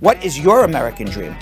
What is your American dream?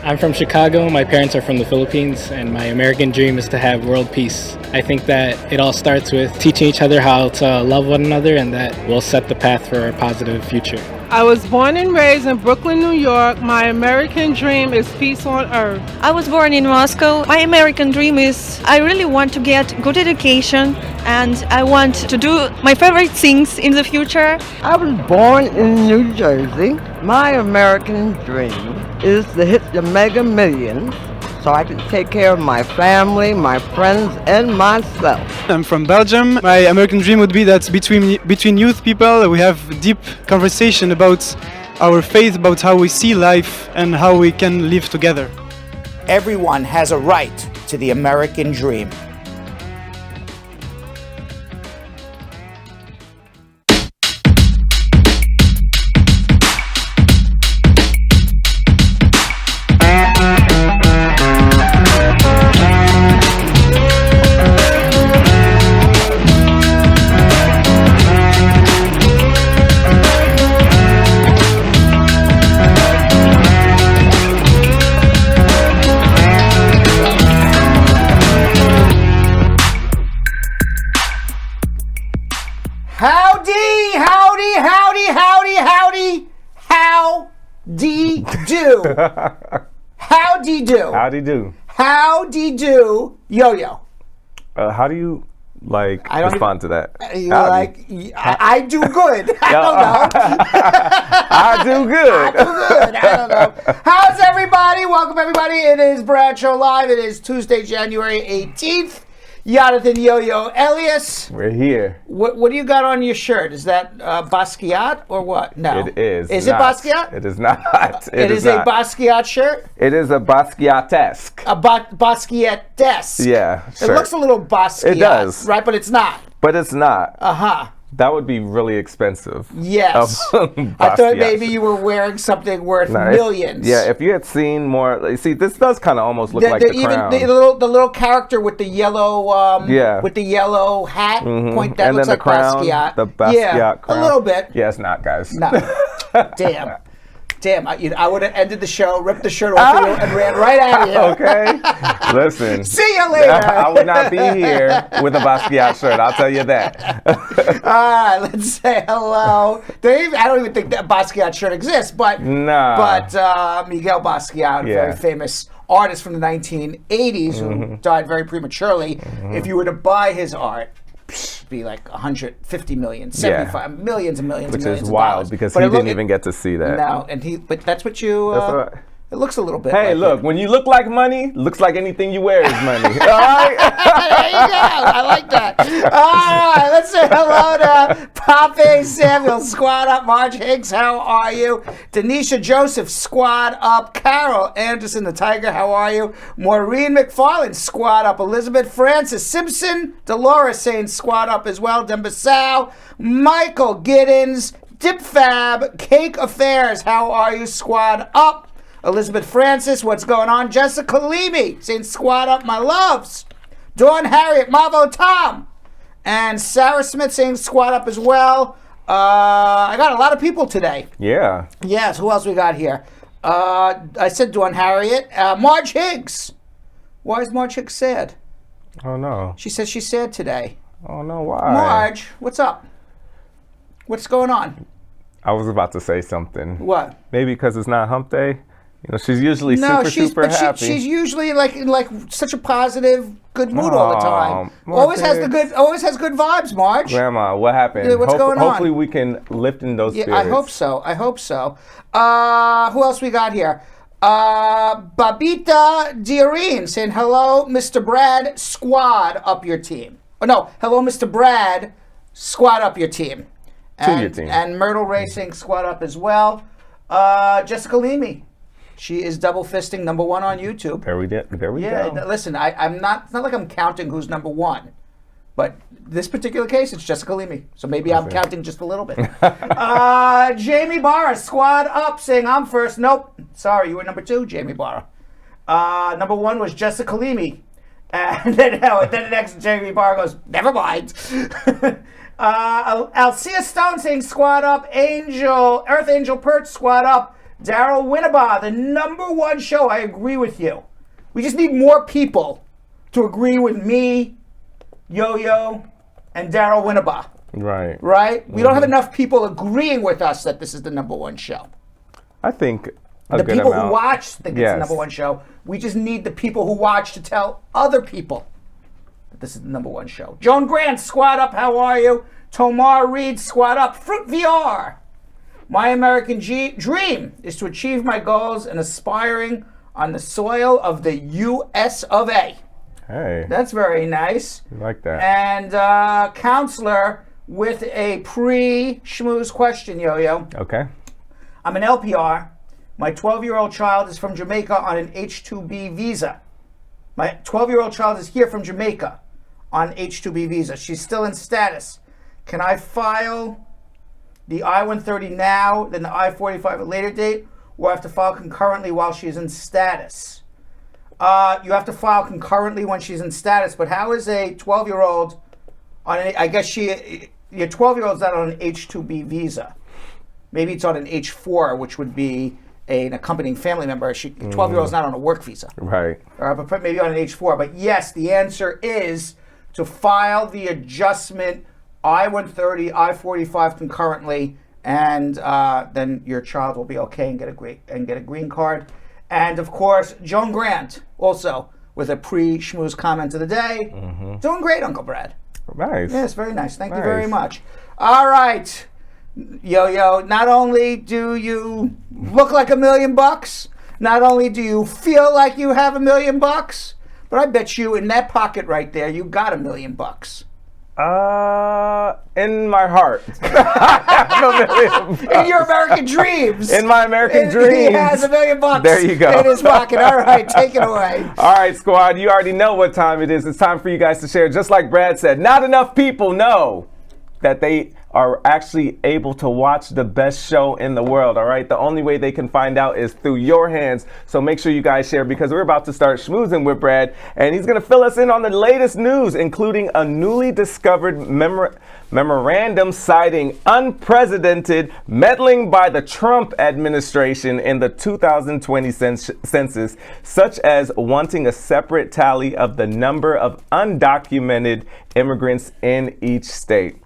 I'm from Chicago, my parents are from the Philippines, and my American dream is to have world peace. I think that it all starts with teaching each other how to love one another, and that will set the path for a positive future. I was born and raised in Brooklyn, New York. My American dream is peace on earth. I was born in Moscow. My American dream is I really want to get good education, and I want to do my favorite things in the future. I was born in New Jersey. My American dream is to hit the mega millions so I can take care of my family, my friends, and myself. I'm from Belgium. My American dream would be that between youth people we have deep conversation about our faith, about how we see life and how we can live together. Everyone has a right to the American dream. Howdy do, Yo-Yo. How do you respond to that? I do good. I don't know. I do good. I don't know. How's everybody? Welcome everybody. It is Brad Show Live. It is Tuesday, January 18th. Jonathan Yo-Yo Elias. We're here. What do you got on your shirt? Is that Basquiat or what? No. It is. Is it Basquiat? It is not. It is a Basquiat shirt? It is a Basquiat-esque. A Basquiat-esque. Yeah. It looks a little Basquiat. It does. Right, but it's not. But it's not. Uh-huh. That would be really expensive. Yes. I thought maybe you were wearing something worth millions. If you had seen more, see, this does kind of almost look like the Crown. The little character with the yellow with the yellow hat point that and looks then like the crown, Basquiat. the Basquiat crown. A little bit. Yeah, it's not, guys. No. Damn, I would have ended the show, ripped the shirt off and ran right out of here. Okay. Listen. See you later. I would not be here with a Basquiat shirt, I'll tell you that. All right, let's say hello. I don't even think that Basquiat shirt exists, but Miguel Basquiat, very famous artist from the 1980s who died very prematurely. If you were to buy his art, be like 150 million, 75 millions and millions, which and millions is of wild dollars. because he didn't even get to see that. No, but that's what you. That's what, it looks a little bit. Hey, like look, it. when you look like money, looks like anything you wear is money. All right. There you go. I like that. All right, let's say hello to Poppy Samuel, squad up. Marge Higgs, how are you? Denisha Joseph, squad up. Carol Anderson, the Tiger, how are you? Maureen McFarland, squad up. Elizabeth Francis Simpson, Dolores saying squad up as well. Dembasau, Michael Giddens, Dip Fab, Cake Affairs, how are you? Squad up. Elizabeth Francis, what's going on? Jessica Leamy saying squad up, my loves. Dawn Harriet, Mavo Tom, and Sarah Smith saying squad up as well. I got a lot of people today. Yeah. Yes, who else we got here? I said Dawn Harriet. Marge Higgs. Why is Marge Higgs sad? Oh, no. She says she's sad today. Oh, no, why? Marge, what's up? What's going on? I was about to say something. What? Maybe because it's not hump day. You know, she's usually super happy. She's usually like such a positive, good mood all the time. Always has good vibes, Marge. Grandma, what happened? Yeah, what's going on? Hopefully we can lift in those spirits. I hope so. Who else we got here? Babita Diarine saying hello, Mr. Brad, squad up your team. Oh no, hello, Mr. Brad, squad up your team. To your team. And Myrtle Racing, squad up as well. Jessica Leamy. She is double fisting #1 on YouTube. There we go. Yeah, listen, it's not like I'm counting who's #1, but this particular case, it's Jessica Leamy. So maybe I'm counting just a little bit. Jamie Barra, squad up, saying I'm first. Nope, sorry, you were #2, Jamie Barra. #1 was Jessica Leamy. And then the next Jamie Barra goes, never mind. Alcia Stone saying squad up. Earth Angel Perch, squad up. Daryl Winnabaugh, the #1 show. I agree with you. We just need more people to agree with me, Yo-Yo, and Daryl Winnabaugh. Right. Right? We don't have enough people agreeing with us that this is the #1 show. I think a The good people amount. who watch think Yes. it's the #1 show. We just need the people who watch to tell other people that this is the #1 show. Joan Grant, squad up. How are you? Tomar Reed, squad up. Fruit VR. My American dream is to achieve my goals and aspiring on the soil of the U.S. of A. Hey, That's very nice. I like that. And counselor with a pre-schmooze question, Yo-Yo. Okay. I'm an LPR. My 12-year-old child is from Jamaica on an H-2B visa. My 12-year-old child is here from Jamaica on H-2B visa. She's still in status. Can I file the I-130 now, then the I-45 at a later date, or I have to file concurrently while she's in status? You have to file concurrently when she's in status, but how is a 12-year-old on an, I guess your 12-year-old's not on an H-2B visa. Maybe it's on an H-4, which would be an accompanying family member. 12-year-old's not on a work visa. Right. But maybe on an H-4. But yes, the answer is to file the adjustment I-130, I-45 concurrently, and then your child will be okay and get a green card. And of course, Joan Grant also with a pre-schmooze comment of the day. Doing great, Uncle Brad. Nice. Yes, very nice. Thank you very much. All right, Yo-Yo. Not only do you look like $1 million, not only do you feel like you have $1 million, but I bet you in that pocket right there, you got $1 million. In my heart. In your American dreams. In my American dreams. He has $1 million There you go. in his pocket. All right, take it away. All right, squad, you already know what time it is. It's time for you guys to share. Just like Brad said, not enough people know that they are actually able to watch the best show in the world, all right? The only way they can find out is through your hands. So make sure you guys share because we're about to start schmoozing with Brad, and he's going to fill us in on the latest news, including a newly discovered memorandum citing unprecedented meddling by the Trump administration in the 2020 census, such as wanting a separate tally of the number of undocumented immigrants in each state.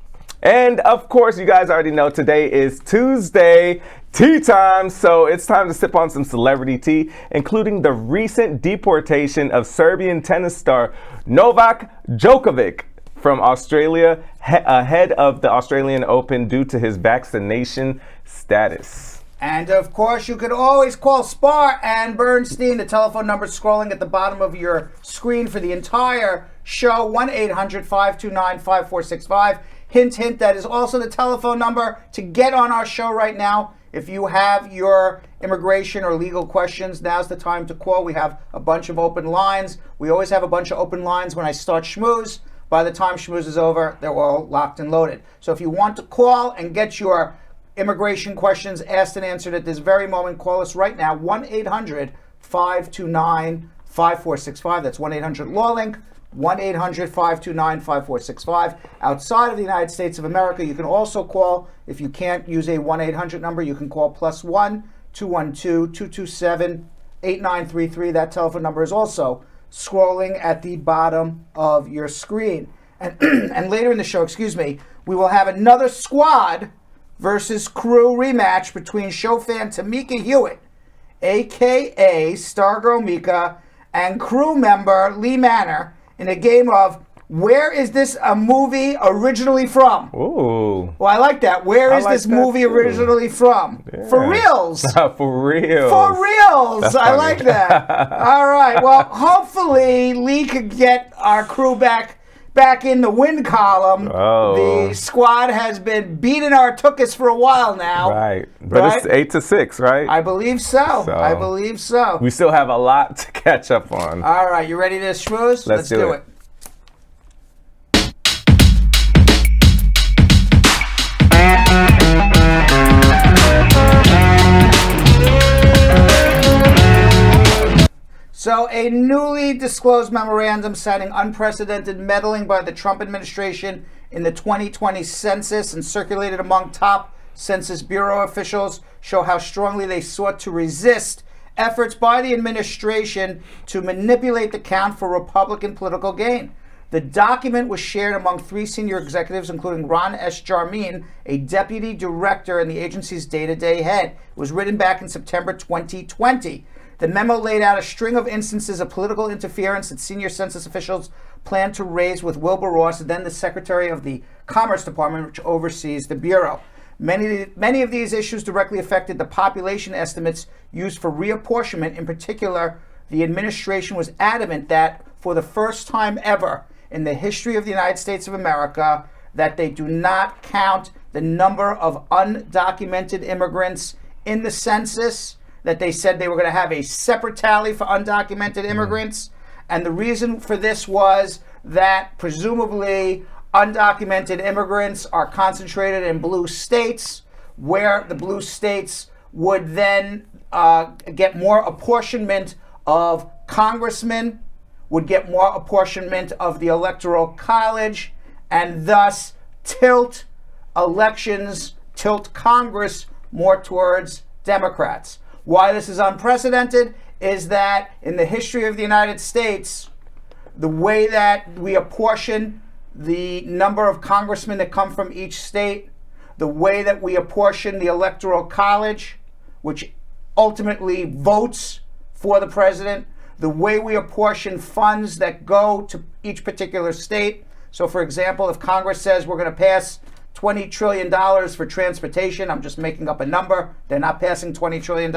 And of course, you guys already know today is Tuesday tea time, so it's time to sip on some celebrity tea, including the recent deportation of Serbian tennis star Novak Djokovic from Australia ahead of the Australian Open due to his vaccination status. And of course, you could always call Starr and Bernstein. The telephone number scrolling at the bottom of your screen for the entire show, 1-800-529-5465. Hint, hint, that is also the telephone number to get on our show right now. If you have your immigration or legal questions, now's the time to call. We have a bunch of open lines. We always have a bunch of open lines when I start schmooze. By the time schmooze is over, they're all locked and loaded. So if you want to call and get your immigration questions asked and answered at this very moment, call us right now, 1-800-529-5465. That's 1-800-LAW-LINK. 1-800-529-5465. Outside of the United States of America, you can also call. If you can't use a 1-800 number, you can call +1-212-227-8933. That telephone number is also scrolling at the bottom of your screen. And, and later in the show, we will have another squad versus crew rematch between show fan Tameka Hewitt, a.k.a. Starr-Girl Meeka, and crew member Lee Manor, in a game of where is this a movie originally from? Ooh. Well, I like that. Where is this movie originally from? Yeah. For Reelz. For Reelz. For Reelz. That's I funny. like that. All right. Well, hopefully Lee could get our crew back in the win column. Oh. The squad has been beating our tuchus for a while now. Right. But it's 8-6, right? I believe so. I believe so. We still have a lot to catch up on. All right. You ready to schmooze? Let's do it. So, a newly disclosed memorandum citing unprecedented meddling by the Trump administration in the 2020 census and circulated among top Census Bureau officials show how strongly they sought to resist efforts by the administration to manipulate the count for Republican political gain. The document was shared among 3 senior executives, including Ron S. Jarmin, a deputy director and the agency's day-to-day head. It was written back in September 2020. The memo laid out a string of instances of political interference that senior census officials planned to raise with Wilbur Ross, then the Secretary of the Commerce Department, which oversees the Bureau. Many of these issues directly affected the population estimates used for reapportionment. In particular, the administration was adamant that for the first time ever in the history of the United States of America, that they do not count the number of undocumented immigrants in the census, that they said they were going to have a separate tally for undocumented immigrants. And the reason for this was that presumably undocumented immigrants are concentrated in blue states, where the blue states would then get more apportionment of congressmen, would get more apportionment of the Electoral College, and thus tilt elections, tilt Congress more towards Democrats. Why this is unprecedented is that in the history of the United States, the way that we apportion the number of congressmen that come from each state, the way that we apportion the Electoral College, which ultimately votes for the president, the way we apportion funds that go to each particular state. So for example, if Congress says we're going to pass $20 trillion for transportation, I'm just making up a number, they're not passing $20 trillion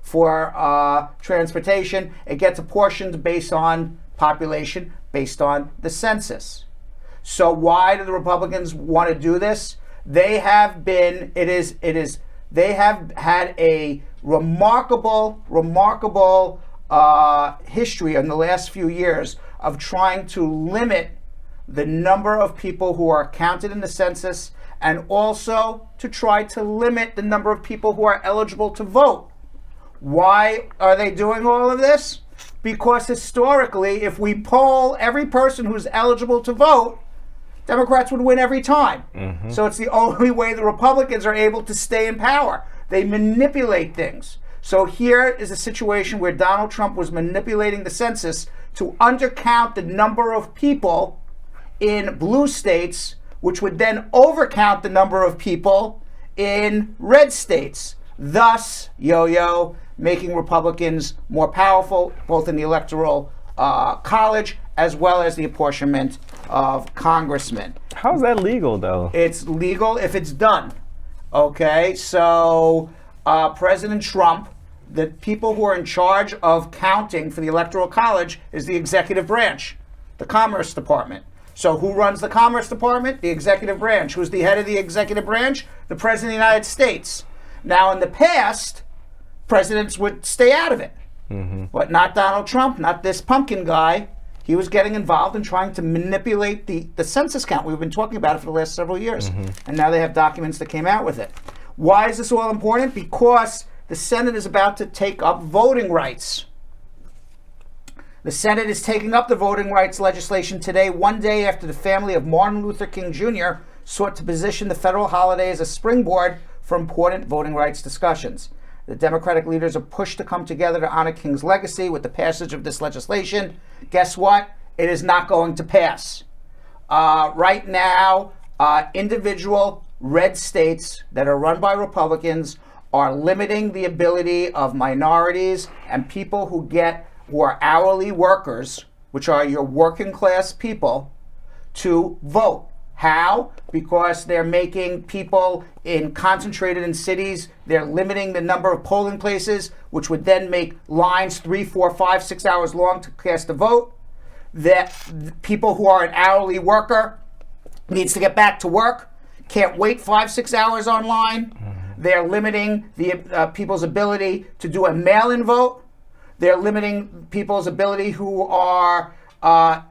for transportation, it gets apportioned based on population, based on the census. So why do the Republicans want to do this? They have been, they have had a remarkable history in the last few years of trying to limit the number of people who are counted in the census, and also to try to limit the number of people who are eligible to vote. Why are they doing all of this? Because historically, if we poll every person who's eligible to vote, Democrats would win every time. So it's the only way the Republicans are able to stay in power. They manipulate things. So here is a situation where Donald Trump was manipulating the census to undercount the number of people in blue states, which would then overcount the number of people in red states, thus, making Republicans more powerful, both in the Electoral College as well as the apportionment of congressmen. How's that legal, though? It's legal if it's done. Okay, so President Trump, the people who are in charge of counting for the Electoral College is the executive branch, the Commerce Department. So who runs the Commerce Department? The executive branch. Who's the head of the executive branch? The President of the United States. Now, in the past, presidents would stay out of it. But not Donald Trump, not this pumpkin guy. He was getting involved in trying to manipulate the census count. We've been talking about it for the last several years. And now they have documents that came out with it. Why is this all important? Because the Senate is about to take up voting rights. The Senate is taking up the voting rights legislation today, one day after the family of Martin Luther King Jr. sought to position the federal holiday as a springboard for important voting rights discussions. The Democratic leaders are pushed to come together to honor King's legacy with the passage of this legislation. Guess what? It is not going to pass. Right now, individual red states that are run by Republicans are limiting the ability of minorities and people who are hourly workers, which are your working class people, to vote. How? Because they're making people concentrated in cities, they're limiting the number of polling places, which would then make lines 3, 4, 5, 6 hours long to cast a vote. That people who are an hourly worker needs to get back to work, can't wait 5, 6 hours online. They're limiting the people's ability to do a mail-in vote. They're limiting people's ability who are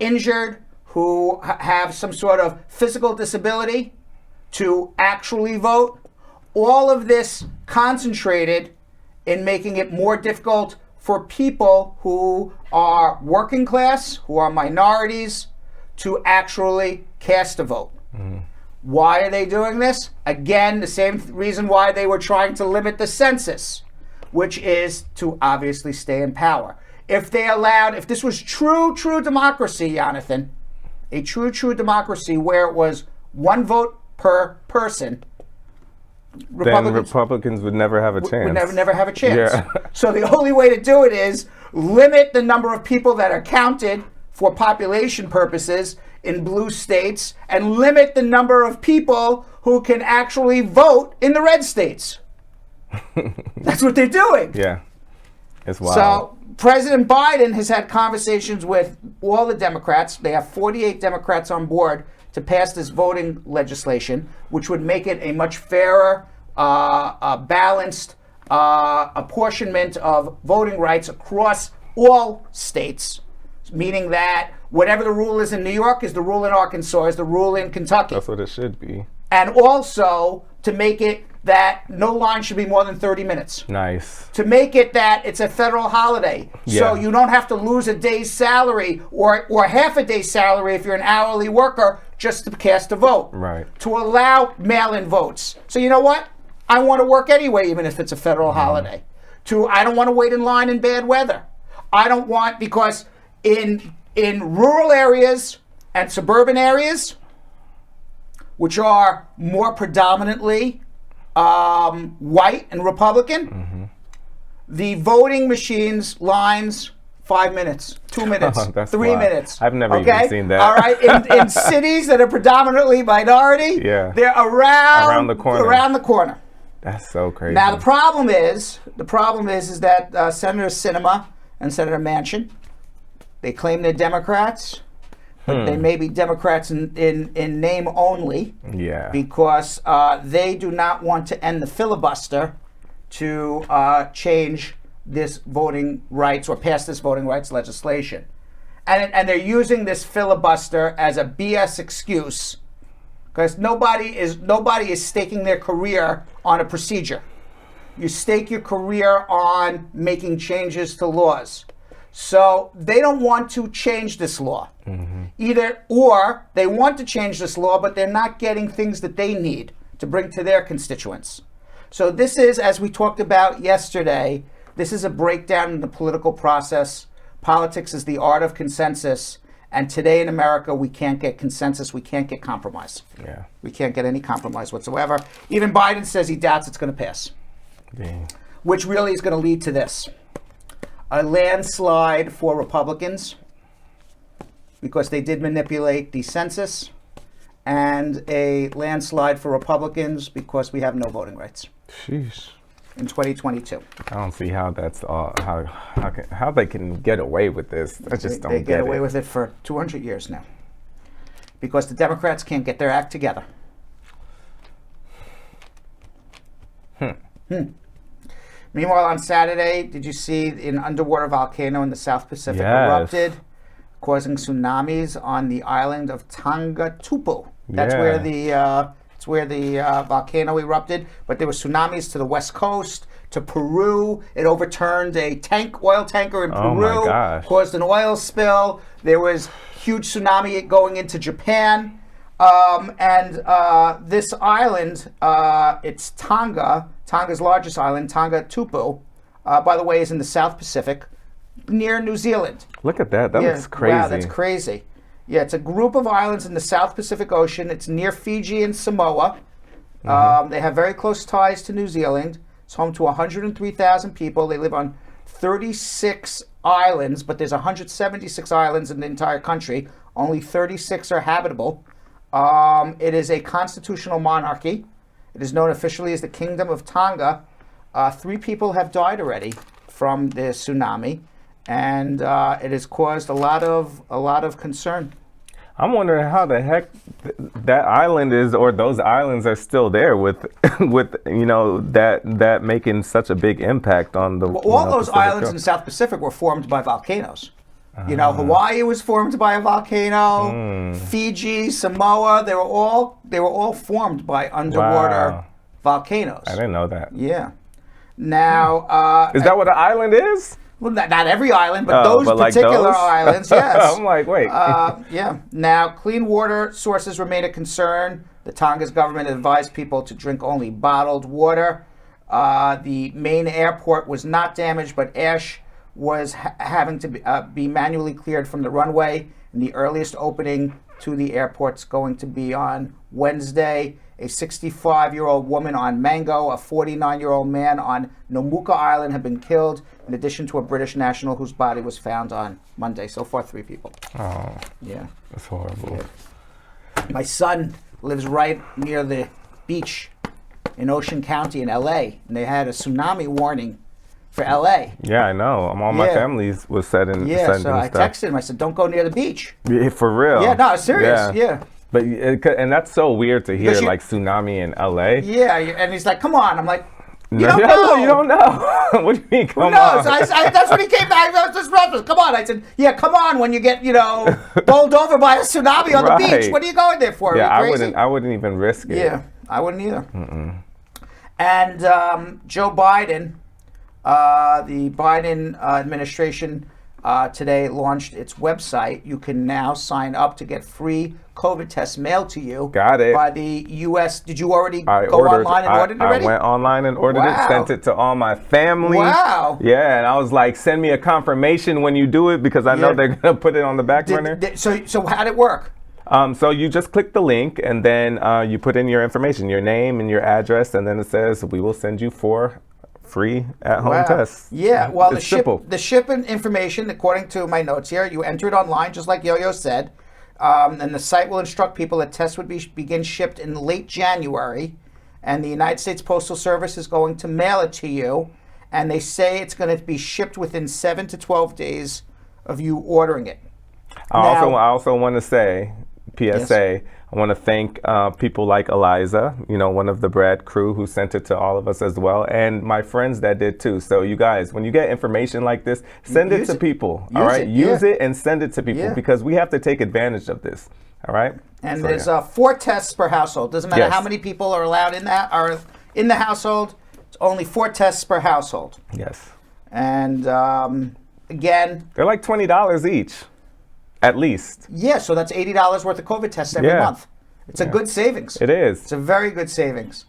injured, who have some sort of physical disability, to actually vote. All of this concentrated in making it more difficult for people who are working class, who are minorities, to actually cast a vote. Why are they doing this? Again, the same reason why they were trying to limit the census, which is to obviously stay in power. If this was true democracy, Jonathan, a true democracy where it was one vote per person, Republicans would never have a chance. Would never have a chance. Yeah. So the only way to do it is limit the number of people that are counted for population purposes in blue states and limit the number of people who can actually vote in the red states. That's what they're doing. Yeah. It's wild. So President Biden has had conversations with all the Democrats. They have 48 Democrats on board to pass this voting legislation, which would make it a much fairer, balanced apportionment of voting rights across all states, meaning that whatever the rule is in New York is the rule in Arkansas, is the rule in Kentucky. That's what it should be. And also to make it that no line should be more than 30 minutes. Nice. To make it that it's a federal holiday. Yeah. So you don't have to lose a day's salary or half a day's salary if you're an hourly worker just to cast a vote. Right. To allow mail-in votes. So you know what? I want to work anyway, even if it's a federal holiday. I don't want to wait in line in bad weather. I don't want, because in rural areas and suburban areas, which are more predominantly white and Republican, the voting machines lines 5 minutes, 2 minutes, 3 wild. minutes. I've never even seen that. All right, in cities that are predominantly minority, they're around the corner. That's so crazy. Now the problem is that Senator Sinema and Senator Manchin, they claim they're Democrats, but they may be Democrats in name only. Yeah. Because they do not want to end the filibuster to change this voting rights or pass this voting rights legislation. And they're using this filibuster as a BS excuse, because nobody is staking their career on a procedure. You stake your career on making changes to laws. So they don't want to change this law. Or they want to change this law, but they're not getting things that they need to bring to their constituents. So this is, as we talked about yesterday, this is a breakdown in the political process. Politics is the art of consensus. And today in America, we can't get consensus. We can't get compromise. Yeah. We can't get any compromise whatsoever. Even Biden says he doubts it's going to pass. Dang. Which really is going to lead to this. A landslide for Republicans, because they did manipulate the census, and a landslide for Republicans because we have no voting rights. Sheesh. In 2022. I don't see how that's all, how they can get away with this. I just don't They get get it. away with it for 200 years now. Because the Democrats can't get their act together. Meanwhile, on Saturday, did you see an underwater volcano in the South Pacific erupted, causing tsunamis on the island of Tongatupu? That's where the volcano erupted. But there were tsunamis to the west coast, to Peru. It overturned a oil tanker in Peru. Oh my gosh. Caused an oil spill. There was huge tsunami going into Japan. This island, it's Tonga's largest island, Tongatupu, by the way, is in the South Pacific, near New Zealand. Look at that. That looks crazy. Wow, that's crazy. Yeah, it's a group of islands in the South Pacific Ocean. It's near Fiji and Samoa. They have very close ties to New Zealand. It's home to 103,000 people. They live on 36 islands, but there's 176 islands in the entire country. Only 36 are habitable. It is a constitutional monarchy. It is known officially as the Kingdom of Tonga. 3 people have died already from the tsunami, and it has caused a lot of concern. I'm wondering how the heck that island is, or those islands are still there with that making such a big impact on the. All those islands in the South Pacific were formed by volcanoes. Hawaii was formed by a volcano. Fiji, Samoa, they were all formed by underwater volcanoes. I didn't know that. Yeah. Now, is that what an island is? Well, not every island, but Oh, those but like particular those? islands, yes. I'm like, wait. Yeah. Now, clean water sources remain a concern. The Tonga's government advised people to drink only bottled water. The main airport was not damaged, but ash was having to be manually cleared from the runway. And the earliest opening to the airport's going to be on Wednesday. A 65-year-old woman on Mango, a 49-year-old man on Nomuka Island have been killed, in addition to a British national whose body was found on Monday. So far, 3 people. Oh, Yeah. that's horrible. My son lives right near the beach in Ocean County in LA, and they had a tsunami warning for LA. Yeah, I know. All my Yeah. family was sending So I stuff. texted him. I said, "Don't go near the beach." Yeah, for real. Yeah, no, serious. Yeah. But and that's so weird to hear, Because you- like tsunami in LA. Yeah, and he's like, "Come on." I'm like, "You No, don't know. you don't know. What do you mean? Who Come knows?" on. That's when he came back. I was just reference. Come on. I said, "Yeah, come on." When you get, bowled over by a tsunami on the beach, Right. what are you going there for? Yeah, Are you crazy? I wouldn't even risk it. Yeah, I wouldn't either. And Joe Biden, the Biden administration today launched its website. You can now sign up to get free COVID tests mailed to you. Got it. By the U.S. Did you already I go online and order it already? I went online and ordered Wow. it, sent it to all my family. Wow. Yeah, and I was like, send me a confirmation when you do it because I know Yeah. they're going to put it on the back burner. So how did it work? So you just click the link and then you put in your information, your name and your address, and then it says we will send you 4 free at-home Wow. tests. Yeah, well, It's simple. the shipping information, according to my notes here, you enter it online, just like Yo-Yo said, and the site will instruct people that tests would begin shipped in late January, and the United States Postal Service is going to mail it to you, and they say it's going to be shipped within 7 to 12 days of you ordering it. I also want to say, PSA, I want to thank people like Eliza, one of the Brad crew who sent it to all of us as well, and my friends that did too. So you guys, when you get information like this, send it to people, all right? Use it and send it to people because we have to take advantage of this, all right? And there's 4 tests per household. Doesn't matter Yes. how many people are allowed in the household. It's only 4 tests per household. Yes. And again, They're like $20 each, at least. yeah, so that's $80 worth of COVID tests every Yeah. month. It's a good savings. It is. It's a very good savings.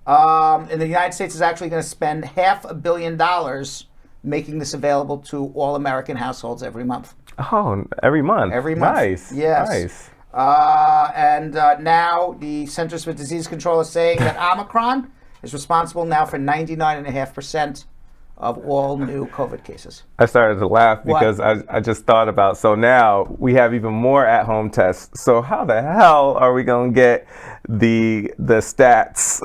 And the United States is actually going to spend $500 million making this available to all American households every month. Oh, every month. Every month. Nice. Yes. Nice. And now the Centers for Disease Control is saying that Omicron is responsible now for 99.5% of all new COVID cases. I started to laugh What? because I just thought about, so now we have even more at-home tests. So how the hell are we going to get the stats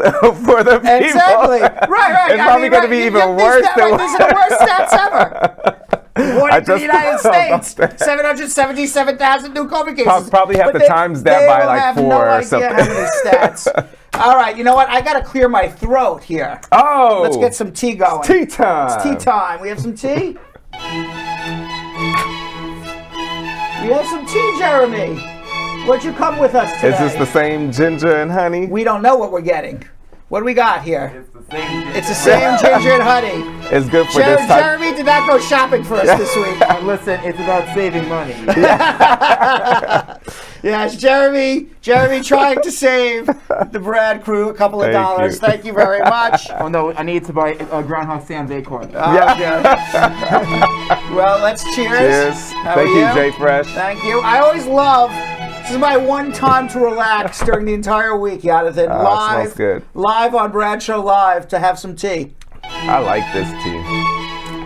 for the people? Exactly. Right. It's probably going to be even worse than These are the worst stats ever. According to the United thought States, about that. 777,000 new COVID cases. Probably have But to times that by will like have 4 no or idea something. how many stats. All right, you know what? I got to clear my throat here. Oh! Let's get some tea going. Tea time! It's tea time. We have some tea? We have some tea, Jeremy. What'd you come with us today? Is this the same ginger and honey? We don't know what we're getting. What do we got here? It's the same ginger and honey. It's good for this type. Jeremy did not go shopping for us this week. Listen, it's about saving money. Yes, Jeremy trying to save the Brad crew a couple of Thank dollars. you. Thank you very much. Oh no, I need to buy Groundhog Sam's acorn. Well, let's cheers. Cheers. How Thank are you, Jay Fresh. Thank you. I always love. This is my one time to relax during the entire week, Jonathan. It smells good. Live on Brad Show Live to have some tea. I like this tea.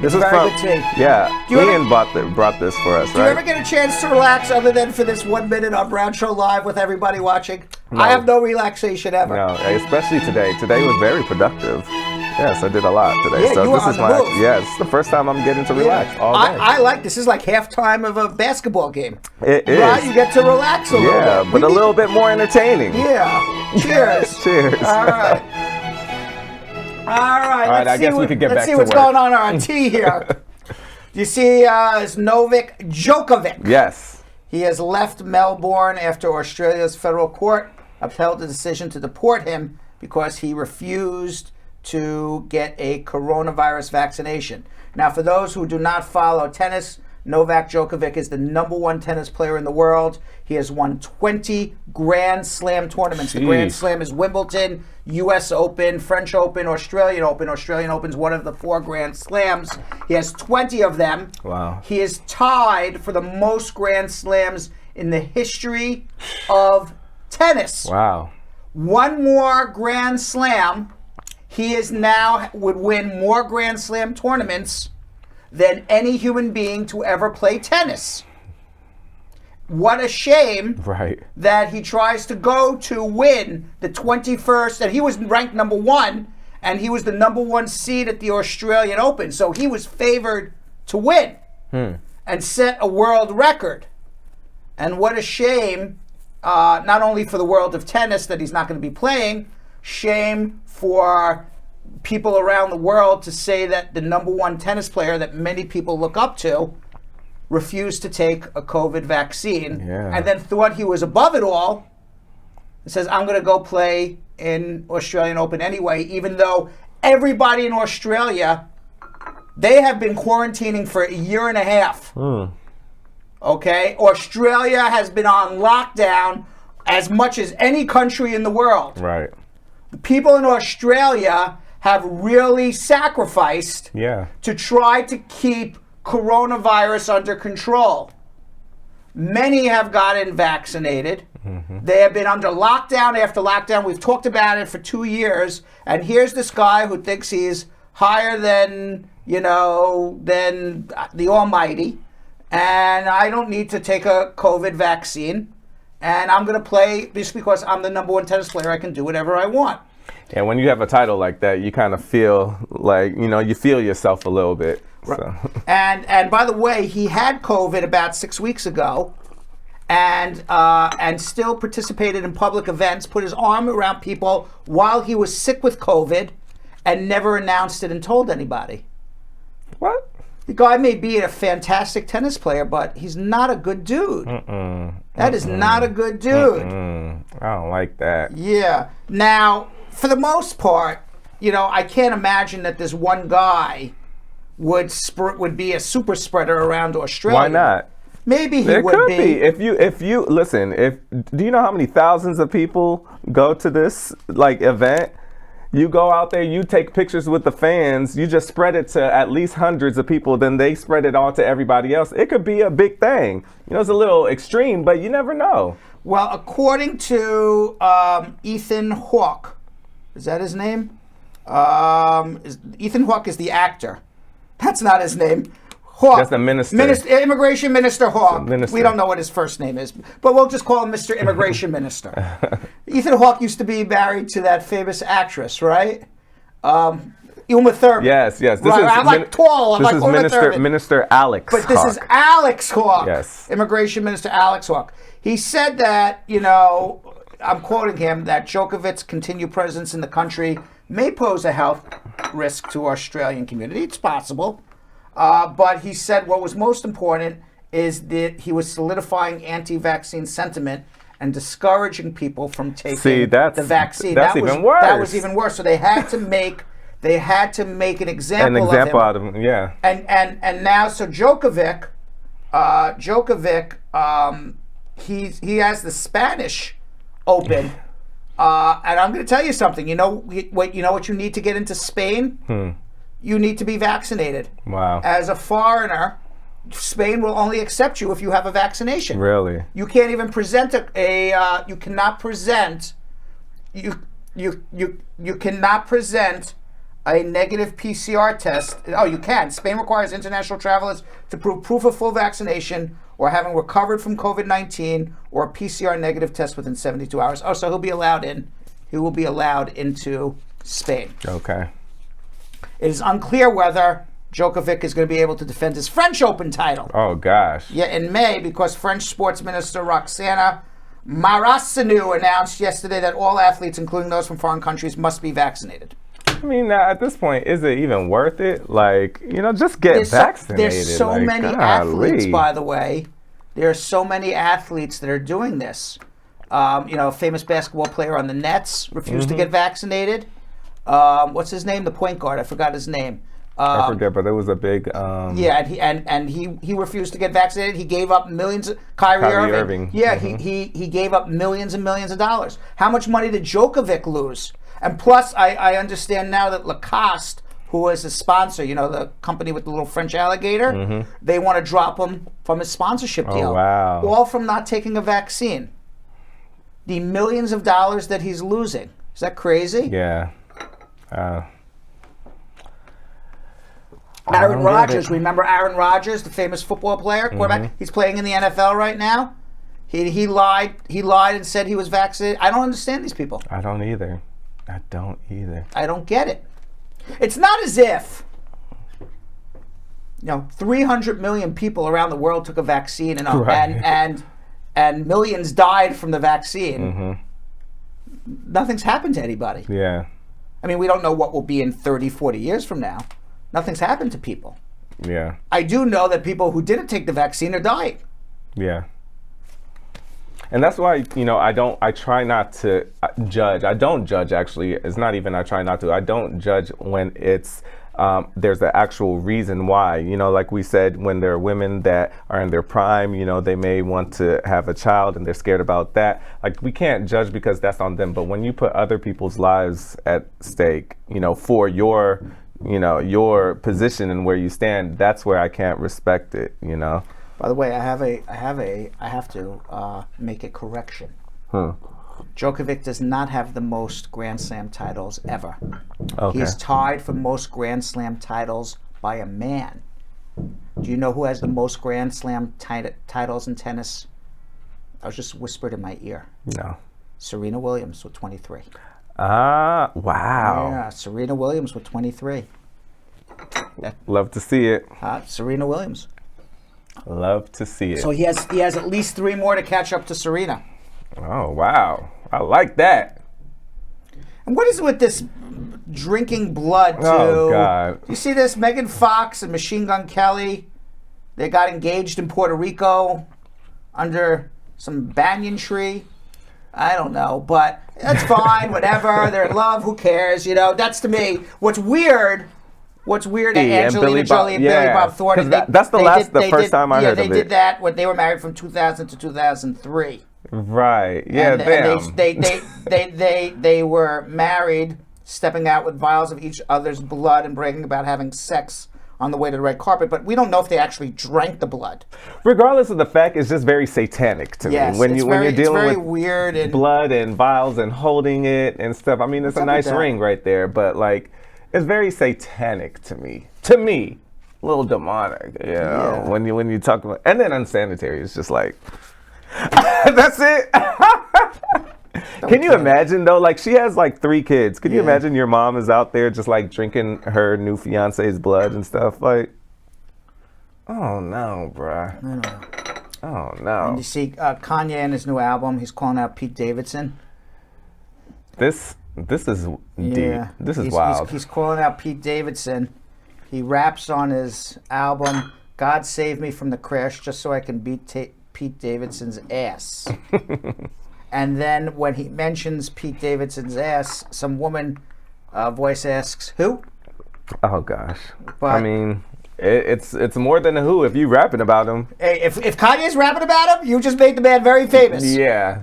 This is very from, good tea. Yeah, Do you Ian brought this for us, Do you right? ever get a chance to relax other than for this 1 minute on Brad Show Live with everybody watching? No. I have no relaxation ever. No, especially today. Today was very productive. Yes, I did a lot today. Yeah, so you were this on is the my move. this is the first time I'm getting to relax all day. I like this. Is like halftime of a basketball game. It is. Right? You get to relax a little Yeah, bit. but a little bit more entertaining. Yeah. Cheers. Cheers. All right. All right. right, I guess we could get let's back see to what's work. going on our tea here. You see, it's Novak Djokovic. Yes. He has left Melbourne after Australia's federal court upheld the decision to deport him because he refused to get a coronavirus vaccination. Now, for those who do not follow tennis, Novak Djokovic is the #1 tennis player in the world. He has won 20 Grand Slam tournaments. The Grand Slam is Wimbledon, U.S. Open, French Open, Australian Open. Australian Open is one of the 4 Grand Slams. He has 20 of them. Wow. He is tied for the most Grand Slams in the history of tennis. Wow. One more Grand Slam, he is now would win more Grand Slam tournaments than any human being to ever play tennis. What a shame that he tries to go to win the 21st, and he was ranked #1, and he was the #1 seed at the Australian Open, so he was favored to win and set a world record. And what a shame, not only for the world of tennis that he's not going to be playing, shame for people around the world to say that the #1 tennis player that many people look up to refused to take a COVID vaccine and then thought he was above it all and says, I'm going to go play in Australian Open anyway, even though everybody in Australia, they have been quarantining for a year and a half. Okay? Australia has been on lockdown as much as any country in the world. Right. The people in Australia have really sacrificed to try to keep coronavirus under control. Many have gotten vaccinated. They have been under lockdown after lockdown. We've talked about it for 2 years. And here's this guy who thinks he's higher than, than the Almighty. And I don't need to take a COVID vaccine. And I'm going to play just because I'm the #1 tennis player. I can do whatever I want. And when you have a title like that, you kind of feel like, you feel yourself a little bit. So. And by the way, he had COVID about 6 weeks ago, and still participated in public events, put his arm around people while he was sick with COVID, and never announced it and told anybody. What? The guy may be a fantastic tennis player, but he's not a good dude. That is not a good dude. I don't like that. Yeah. Now, for the most part, I can't imagine that this one guy would be a super spreader around Australia. Why not? Maybe he It would could be. If you listen, do you know how many thousands of people go to this event? You go out there, you take pictures with the fans, you just spread it to at least hundreds of people, then they spread it on to everybody else. It could be a big thing. It's a little extreme, but you never know. Well, according to Ethan Hawke, is that his name? Ethan Hawke is the actor. That's not his name. Hawke. That's the minister. Immigration Minister Hawke. Minister. We don't know what his first name is, but we'll just call him Mr. Immigration Minister. Ethan Hawke used to be married to that famous actress, right? Uma Thurman. Yes. This right. is I'm like tall. I'm this like is Uma Thurman. Minister Alex But this is Alex Hawke. Yes. Immigration Minister Alex Hawke. He said that, I'm quoting him, that Djokovic's continued presence in the country may pose a health risk to Australian community. It's possible. But he said what was most important is that he was solidifying anti-vaccine sentiment and discouraging people from taking the vaccine. That's even worse. That was even worse. So they had to make an example of him. Out of him, yeah. And now, so Djokovic, he has the Spanish Open, and I'm going to tell you something. You know what you need to get into Spain? You need to be vaccinated. Wow. As a foreigner, Spain will only accept you if you have a vaccination. Really? You can't even present you cannot present a negative PCR test. Oh, you can. Spain requires international travelers to prove proof of full vaccination or having recovered from COVID-19 or a PCR negative test within 72 hours. Oh, so he'll be allowed in. He will be allowed into Spain. Okay. It is unclear whether Djokovic is going to be able to defend his French Open title. Oh, gosh. Yeah, in May, because French Sports Minister Roxana Maracineau announced yesterday that all athletes, including those from foreign countries, must be vaccinated. I mean, now at this point, is it even worth it? Just get vaccinated. There's so many athletes, by the way. There are so many athletes that are doing this. A famous basketball player on the Nets refused to get vaccinated. What's his name? The point guard. I forgot his name. I forget, but there was a big. Yeah, and he refused to get vaccinated. He gave up millions. Kyrie Irving. Yeah, he gave up millions and millions of dollars. How much money did Djokovic lose? And plus, I understand now that Lacoste, who was his sponsor, the company with the little French alligator, they want to drop him from his sponsorship deal. Oh, wow. All from not taking a vaccine. The millions of dollars that he's losing. Is that crazy? Yeah. Aaron Rodgers, remember Aaron Rodgers, the famous football player, quarterback? He's playing in the NFL right now. He lied and said he was vaccinated. I don't understand these people. I don't either. I don't get it. It's not as if 300 million people around the world took a vaccine and millions died from the vaccine. Nothing's happened to anybody. Yeah. I mean, we don't know what will be in 30, 40 years from now. Nothing's happened to people. Yeah. I do know that people who didn't take the vaccine are dying. Yeah. And that's why, I try not to judge. I don't judge, actually. It's not even I try not to. I don't judge when it's, there's the actual reason why. Like we said, when there are women that are in their prime, they may want to have a child and they're scared about that. Like, we can't judge because that's on them. But when you put other people's lives at stake, for your position and where you stand, that's where I can't respect it, By the way, I have to make a correction. Djokovic does not have the most Grand Slam titles ever. Okay. He's tied for most Grand Slam titles by a man. Do you know who has the most Grand Slam titles in tennis? I was just whispered in my ear. No. Serena Williams with 23. Ah, wow. Yeah, Serena Williams with 23. Love to see it. Serena Williams. Love to see it. So he has at least 3 more to catch up to Serena. Oh, wow. I like that. And what is it with this drinking blood, too? Oh, God. You see this? Megan Fox and Machine Gun Kelly, they got engaged in Puerto Rico under some banyan tree. I don't know, but that's fine, whatever. They're in love, who cares? That's to me what's weird. Angelina Jolie and Billy Bob Thornton. That's the first time I heard of it. Yeah, they did that when they were married from 2000 to 2003. Right. Yeah. And they were married, stepping out with vials of each other's blood and bragging about having sex on the way to the red carpet. But we don't know if they actually drank the blood. Regardless of the fact, it's just very satanic to me. When you're dealing with weird and blood and vials and holding it and stuff. I mean, it's a nice ring right there, but it's very satanic to me. A little demonic, yeah. When you talk about, and then unsanitary, it's just like, that's it. Can you imagine though? She has 3 kids. Could you imagine your mom is out there just drinking her new fiance's blood and stuff? Oh no, bruh. Oh no. And you see Kanye in his new album, he's calling out Pete Davidson. This is deep. This is wild. He's calling out Pete Davidson. He raps on his album, God Save Me from the Crash Just So I Can Beat Pete Davidson's Ass. And then when he mentions Pete Davidson's ass, some woman voice asks, who? Oh, gosh. I mean, it's more than a who if you rapping about him. Hey, if Kanye's rapping about him, you just made the man very famous. Yeah.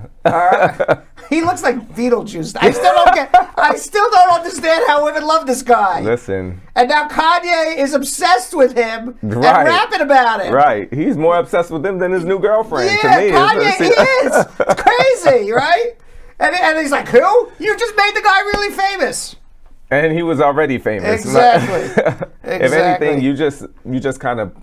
He looks like Beetlejuice. I still don't understand how women love this guy. Listen. And now Kanye is obsessed with him and rapping about him. Right. He's more obsessed with him than his new girlfriend. Yeah, to me, Kanye, he is. It's crazy, right? And he's like, who? You just made the guy really famous. And he was already famous. Exactly. If anything, you just kind of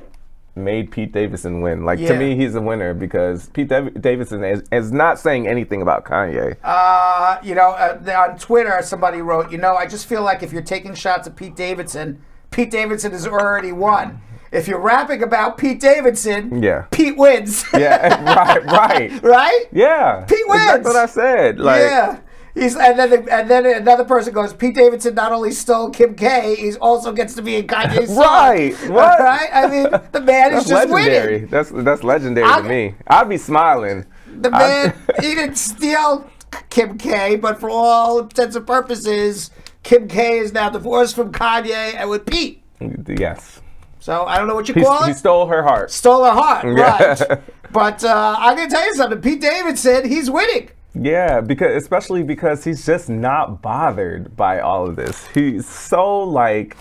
made Pete Davidson win. To me, he's a winner because Pete Davidson is not saying anything about Kanye. On Twitter, somebody wrote, I just feel like if you're taking shots at Pete Davidson has already won. If you're rapping about Pete Davidson, Pete wins. Yeah, right. Right? Yeah. Pete wins. That's what I said. Yeah. And then another person goes, Pete Davidson not only stole Kim K, he also gets to be in Kanye's song. Right. What? Right? I mean, the man is just legendary. winning. That's legendary to me. I'd be smiling. The man, he didn't steal Kim K, but for all intents and purposes, Kim K is now divorced from Kanye and with Pete. Yes. So I don't know what you call He it. stole her heart. Stole her heart, Yeah. right. But I'm going to tell you something. Pete Davidson, he's winning. Yeah, especially because he's just not bothered by all of this. He's so like,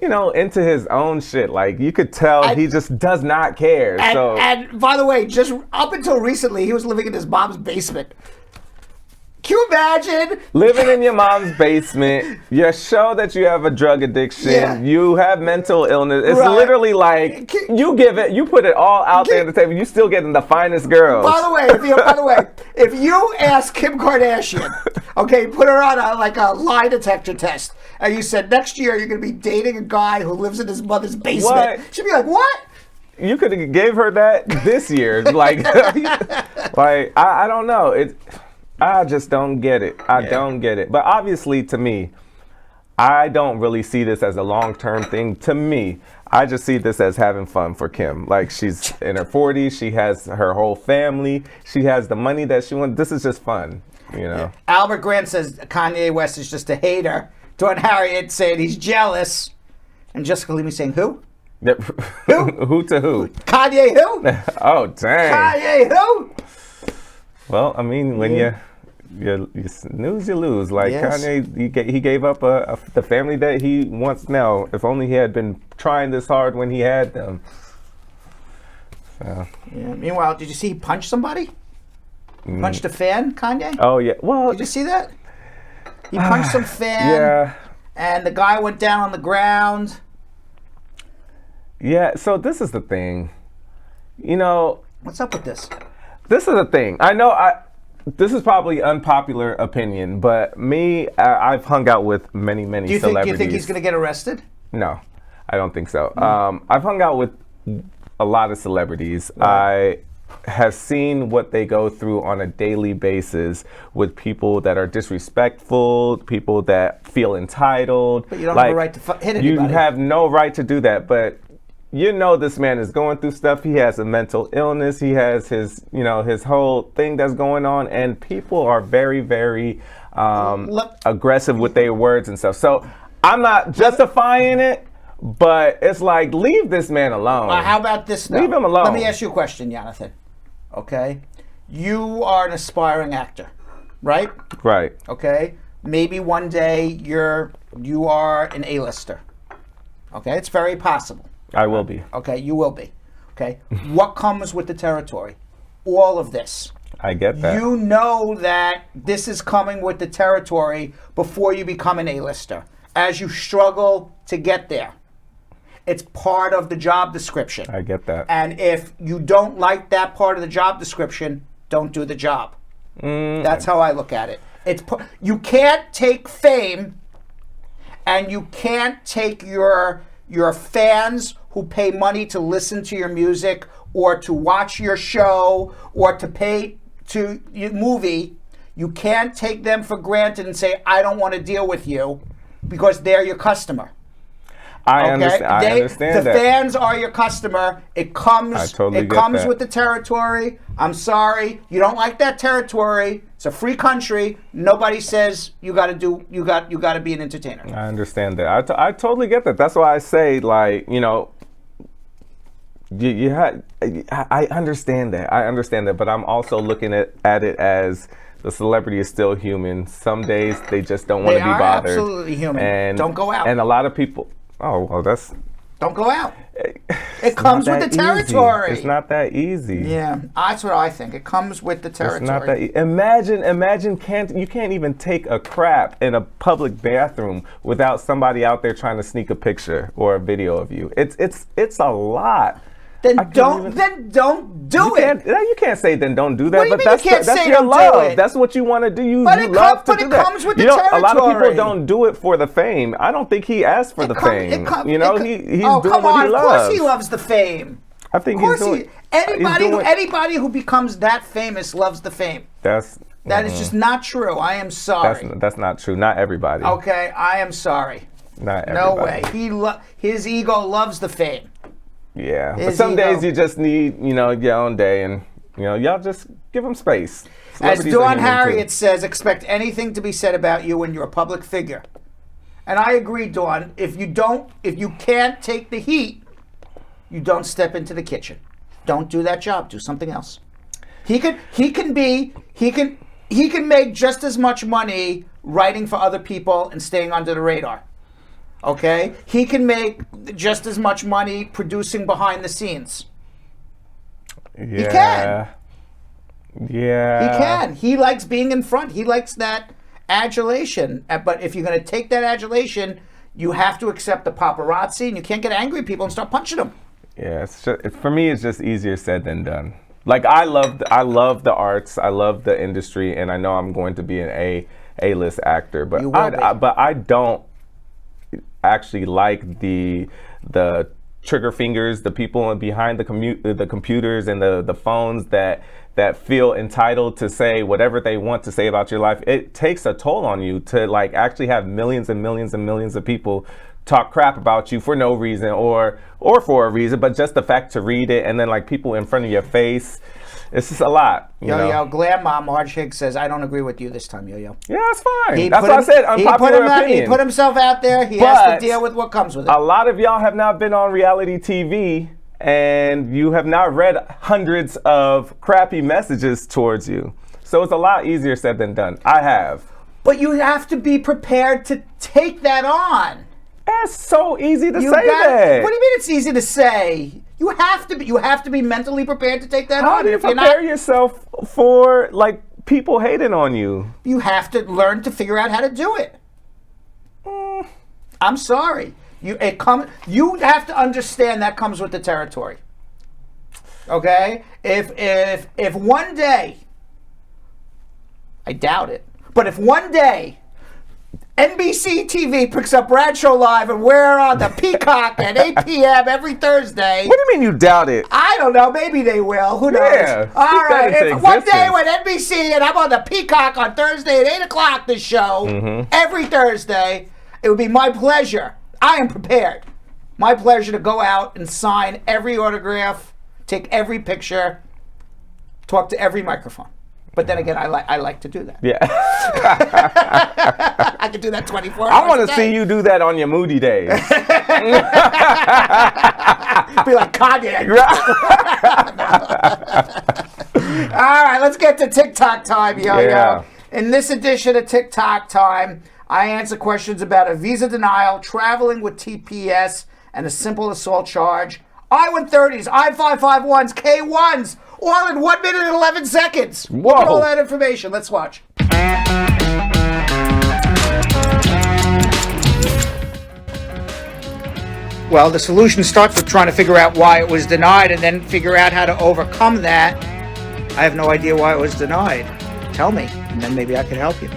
into his own shit. Like you could tell he just does not care. And by the way, just up until recently, he was living in his mom's basement. Can you imagine? Living in your mom's basement, you show that you have a drug addiction, you have mental illness. It's literally like you put it all out there on the table. You still getting the finest girls. By the way, if you ask Kim Kardashian, okay, put her on a lie detector test, and you said next year you're going to be dating a guy who lives in his mother's basement, she'd be like, what? You could have gave her that this year, like I don't know. I just don't get it. I don't get it. But obviously, to me, I don't really see this as a long-term thing. To me, I just see this as having fun for Kim. Like, she's in her 40s. She has her whole family. She has the money that she wants. This is just fun, Yeah. Albert Grant says Kanye West is just a hater. Dawn Harriet saying he's jealous. And Jessica Leamy saying who? Who? Who to who? Kanye who? Oh, dang. Kanye who? Well, I mean, when you snooze, you lose. Like Kanye, he gave up the family that he wants now. If only he had been trying this hard when he had them. So. Yeah. Meanwhile, did you see he punched somebody? Punched a fan, Kanye? Oh yeah. Well, did you see that? He punched some fan. Yeah. And the guy went down on the ground. Yeah. So this is the thing. What's up with this? This is the thing. I know this is probably unpopular opinion, but I've hung out with many celebrities. Do you think he's going to get arrested? No, I don't think so. I've hung out with a lot of celebrities. Right. I have seen what they go through on a daily basis with people that are disrespectful, people that feel entitled. But you don't have a right to hit anybody. You have no right to do that, but this man is going through stuff. He has a mental illness. He has his whole thing that's going on, and people are very, very aggressive with their words and stuff. So I'm not justifying it, but it's like, leave this man alone. How about this? Leave him alone. Let me ask you a question, Jonathan. Okay, you are an aspiring actor, right? Right. Okay, maybe one day you are an A-lister. Okay, it's very possible. I will be. Okay, you will be. Okay, what comes with the territory? All of this. I get that. You know that this is coming with the territory before you become an A-lister. As you struggle to get there. It's part of the job description. I get that. And if you don't like that part of the job description, don't do the job. That's how I look at it. You can't take fame, and you can't take your fans who pay money to listen to your music or to watch your show or to pay to your movie. You can't take them for granted and say, I don't want to deal with you because they're your customer. I understand the fans are your customer. It comes with the territory. I'm sorry, you don't like that territory. It's a free country. Nobody says you got to be an entertainer. I understand that. I totally get that. That's why I say, like, I understand that. I understand that, but I'm also looking at it as the celebrity is still human. Some days they just don't want to be bothered. They are absolutely human. And don't go out. And a lot of people. Oh well, don't go out. It comes with the territory. It's not that easy. Yeah, that's what I think. It comes with the territory. It's not that Imagine you can't even take a crap in a public bathroom without somebody out there trying to sneak a picture or a video of you. It's a lot. Then don't do it. You can't say then don't do that. What do you mean that's you can't say your don't love. do it? That's what you want to do. You But love to do that. it comes with the territory. A lot of people don't do it for the fame. I don't think he asked for the fame. He's doing what he loves. Of course he loves the fame. I think he's doing. Anybody who becomes that famous loves the fame. That is just not true. I am sorry. That's not true. Not everybody. Okay, I am sorry. Not everybody. No way. His ego loves the fame. Yeah, but some days you just need, your own day, and y'all just give them space. As Dawn Harriet says, expect anything to be said about you when you're a public figure. And I agree, Dawn. If you can't take the heat, you don't step into the kitchen. Don't do that job. Do something else. He can make just as much money writing for other people and staying under the radar. Okay? He can make just as much money producing behind the scenes. Yeah. He can. Yeah. He can. He likes being in front. He likes that adulation. But if you're going to take that adulation, you have to accept the paparazzi, and you can't get angry at people and start punching them. Yeah, for me, it's just easier said than done. Like I love the arts, I love the industry, and I know I'm going to be an A-list actor, but I don't actually like the trigger fingers, the people behind the computers and the phones that feel entitled to say whatever they want to say about your life. It takes a toll on you to like actually have millions and millions and millions of people talk crap about you for no reason or for a reason, but just the fact to read it and then like people in front of your face. It's just a lot. Yo, Glam Mom, Marge Higgs says, I don't agree with you this time, Yo. Yeah, that's fine. That's what I said, unpopular opinion. He put himself out there. He has to deal with what comes with it. A lot of y'all have not been on reality TV, and you have not read hundreds of crappy messages towards you. So it's a lot easier said than done. I have. But you have to be prepared to take that on. It's so easy to say that. What do you mean it's easy to say? You have to be mentally prepared to take that on. How do you prepare yourself for like people hating on you? You have to learn to figure out how to do it. I'm sorry. You have to understand that comes with the territory. Okay? If one day, I doubt it, but if one day NBC TV picks up Bradshaw Live and we're on the Peacock at 8 p.m. every Thursday. What do you mean you doubt it? I don't know. Maybe they will. Who knows? Yeah, all right. If one day with NBC and I'm on the Peacock on Thursday at 8 o'clock, this show, every Thursday, it would be my pleasure. I am prepared. My pleasure to go out and sign every autograph, take every picture, talk to every microphone. But then again, I like to do that. Yeah. I can do that 24 hours I want to see you do that on your moody days. Be like Kanye. All right, let's get to TikTok time, Yo. In this edition of TikTok time, I answer questions about a visa denial, traveling with TPS, and a simple assault charge. I-130s, I-551s, K1s, all in 1 minute and 11 seconds. Whoa. Look at all that information. Let's watch. Well, the solution starts with trying to figure out why it was denied and then figure out how to overcome that. I have no idea why it was denied. Tell me, and then maybe I can help you.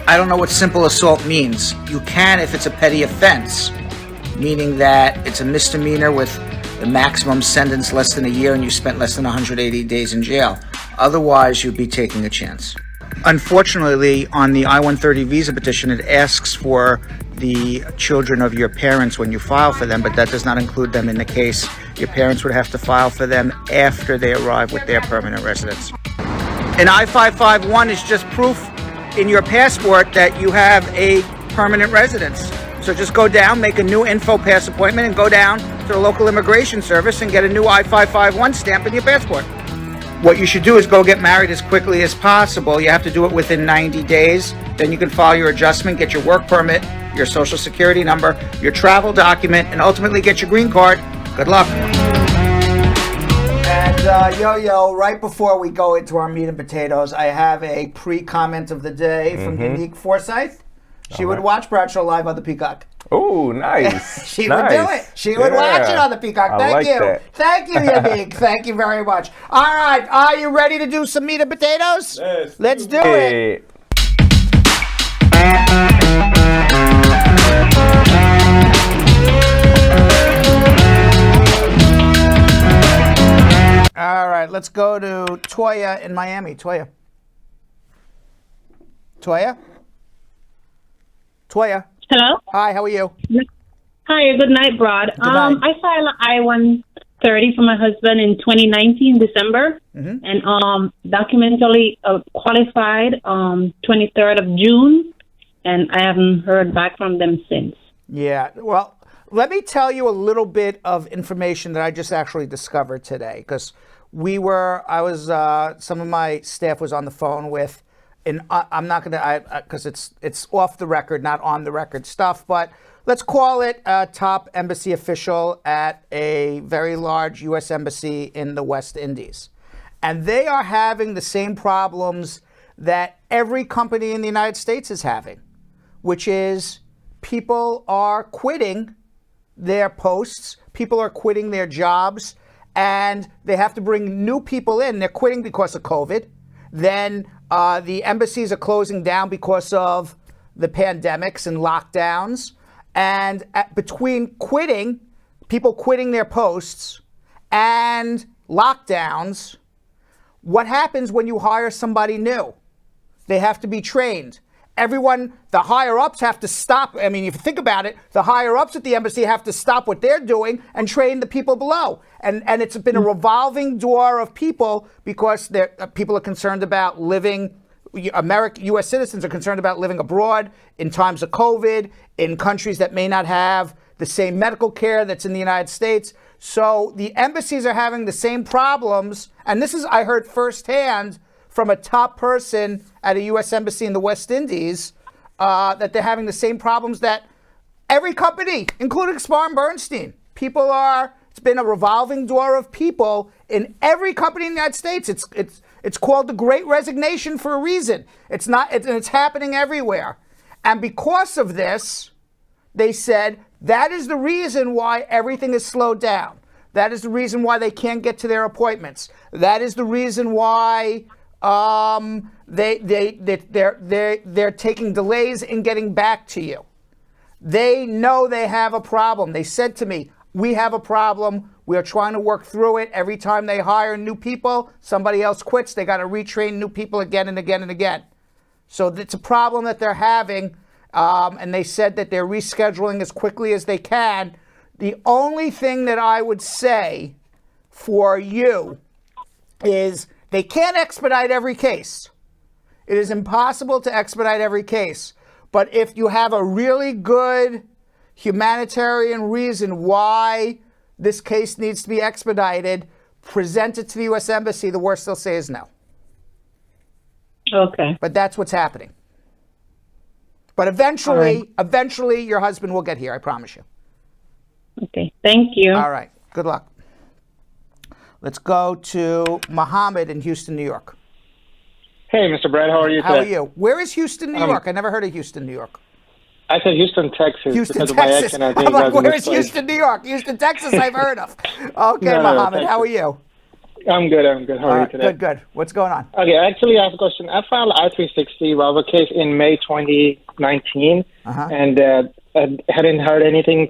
I don't know what simple assault means. You can if it's a petty offense, meaning that it's a misdemeanor with the maximum sentence less than a year and you spent less than 180 days in jail. Otherwise, you'd be taking a chance. Unfortunately, on the I-130 visa petition, it asks for the children of your parents when you file for them, but that does not include them in the case. Your parents would have to file for them after they arrive with their permanent residence. An I-551 is just proof in your passport that you have a permanent residence. So just go down, make a new info pass appointment, and go down to the local immigration service and get a new I-551 stamp in your passport. What you should do is go get married as quickly as possible. You have to do it within 90 days. Then you can file your adjustment, get your work permit, your social security number, your travel document, and ultimately get your green card. Good luck. And Yo, right before we go into our meat and potatoes, I have a pre-comment of the day from Unique Forsyth. She would watch Bradshaw Live on the Peacock. Oh, nice. She would do it. She would watch it on the Peacock. Thank you. That. Thank you, Unique. Thank you very much. All right. Are you ready to do some meat and potatoes? Yes. Let's do it. All right. Let's go to Toya in Miami. Toya. Hello. Hi, how are you? Hi, good night, Brad. Good night. I filed an I-130 for my husband in 2019, December, and documentally qualified 23rd of June. and I haven't heard back from them since. Yeah, well, let me tell you a little bit of information that I just actually discovered today, because some of my staff was on the phone with, and I'm not gonna, because it's off the record, not on the record stuff, but let's call it a top embassy official at a very large U.S. embassy in the West Indies. And they are having the same problems that every company in the United States is having, which is people are quitting their posts, people are quitting their jobs, and they have to bring new people in. They're quitting because of COVID. Then the embassies are closing down because of the pandemics and lockdowns. And between people quitting their posts and lockdowns, what happens when you hire somebody new? They have to be trained. The higher ups have to stop. I mean, if you think about it, the higher ups at the embassy have to stop what they're doing and train the people below. And it's been a revolving door of people, because people are concerned about living. U.S. citizens are concerned about living abroad in times of COVID, in countries that may not have the same medical care that's in the United States. So the embassies are having the same problems. And this is, I heard firsthand from a top person at a U.S. embassy in the West Indies, that they're having the same problems that every company, including Starr and Bernstein. It's been a revolving door of people in every company in the United States. It's called the Great Resignation for a reason. It's happening everywhere. And because of this, they said that is the reason why everything is slowed down. That is the reason why they can't get to their appointments. That is the reason why they're taking delays in getting back to you. They know they have a problem. They said to me, we have a problem. We are trying to work through it. Every time they hire new people, somebody else quits. They got to retrain new people again and again and again. So it's a problem that they're having. And they said that they're rescheduling as quickly as they can. The only thing that I would say for you is they can't expedite every case. It is impossible to expedite every case. But if you have a really good humanitarian reason why this case needs to be expedited, present it to the U.S. Embassy. The worst they'll say is no. Okay. But that's what's happening. But eventually your husband will get here, I promise you. Okay, thank you. All right, good luck. Let's go to Mohammed in Houston, New York. Hey, Mr. Brad, how are you today? How are you? Where is Houston, New York? I never heard of Houston, New York. I said Houston, Texas. Houston, because Texas. Of my accent, I think I'm like, where is misplaced. Houston, New York? Houston, Texas, I've heard of. Okay, No, Mohammed, Texas. how are you? I'm good. How are you today? Good. What's going on? Okay, actually, I have a question. I filed I-360 waiver case in May 2019, and I hadn't heard anything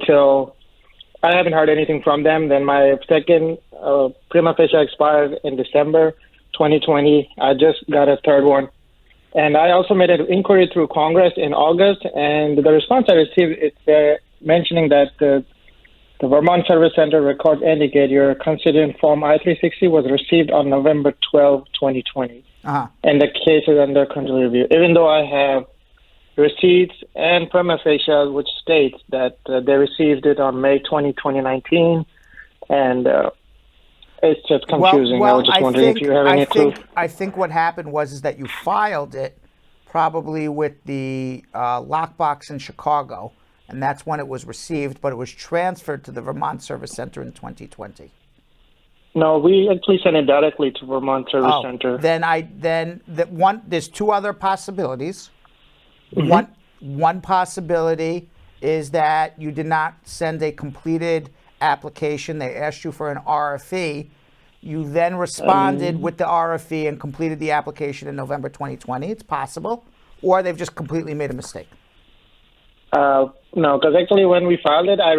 I haven't heard anything from them. Then my second prima facie expired in December 2020. I just got a third one. And I also made an inquiry through Congress in August, and the response I received is mentioning that the Vermont Service Center records indicate your constituent form I-360 was received on November 12, 2020. And the case is under current review. Even though I have receipts and prima facie, which states that they received it on May 20, 2019, and it's just confusing. I was just wondering if you have any clue. I think what happened was that you filed it probably with the lockbox in Chicago, and that's when it was received, but it was transferred to the Vermont Service Center in 2020. No, we actually sent it directly to Vermont Service Center. There's two other possibilities. One possibility is that you did not send a completed application. They asked you for an RFE. You then responded with the RFE and completed the application in November 2020. It's possible. Or they've just completely made a mistake. No, because actually when we filed it, I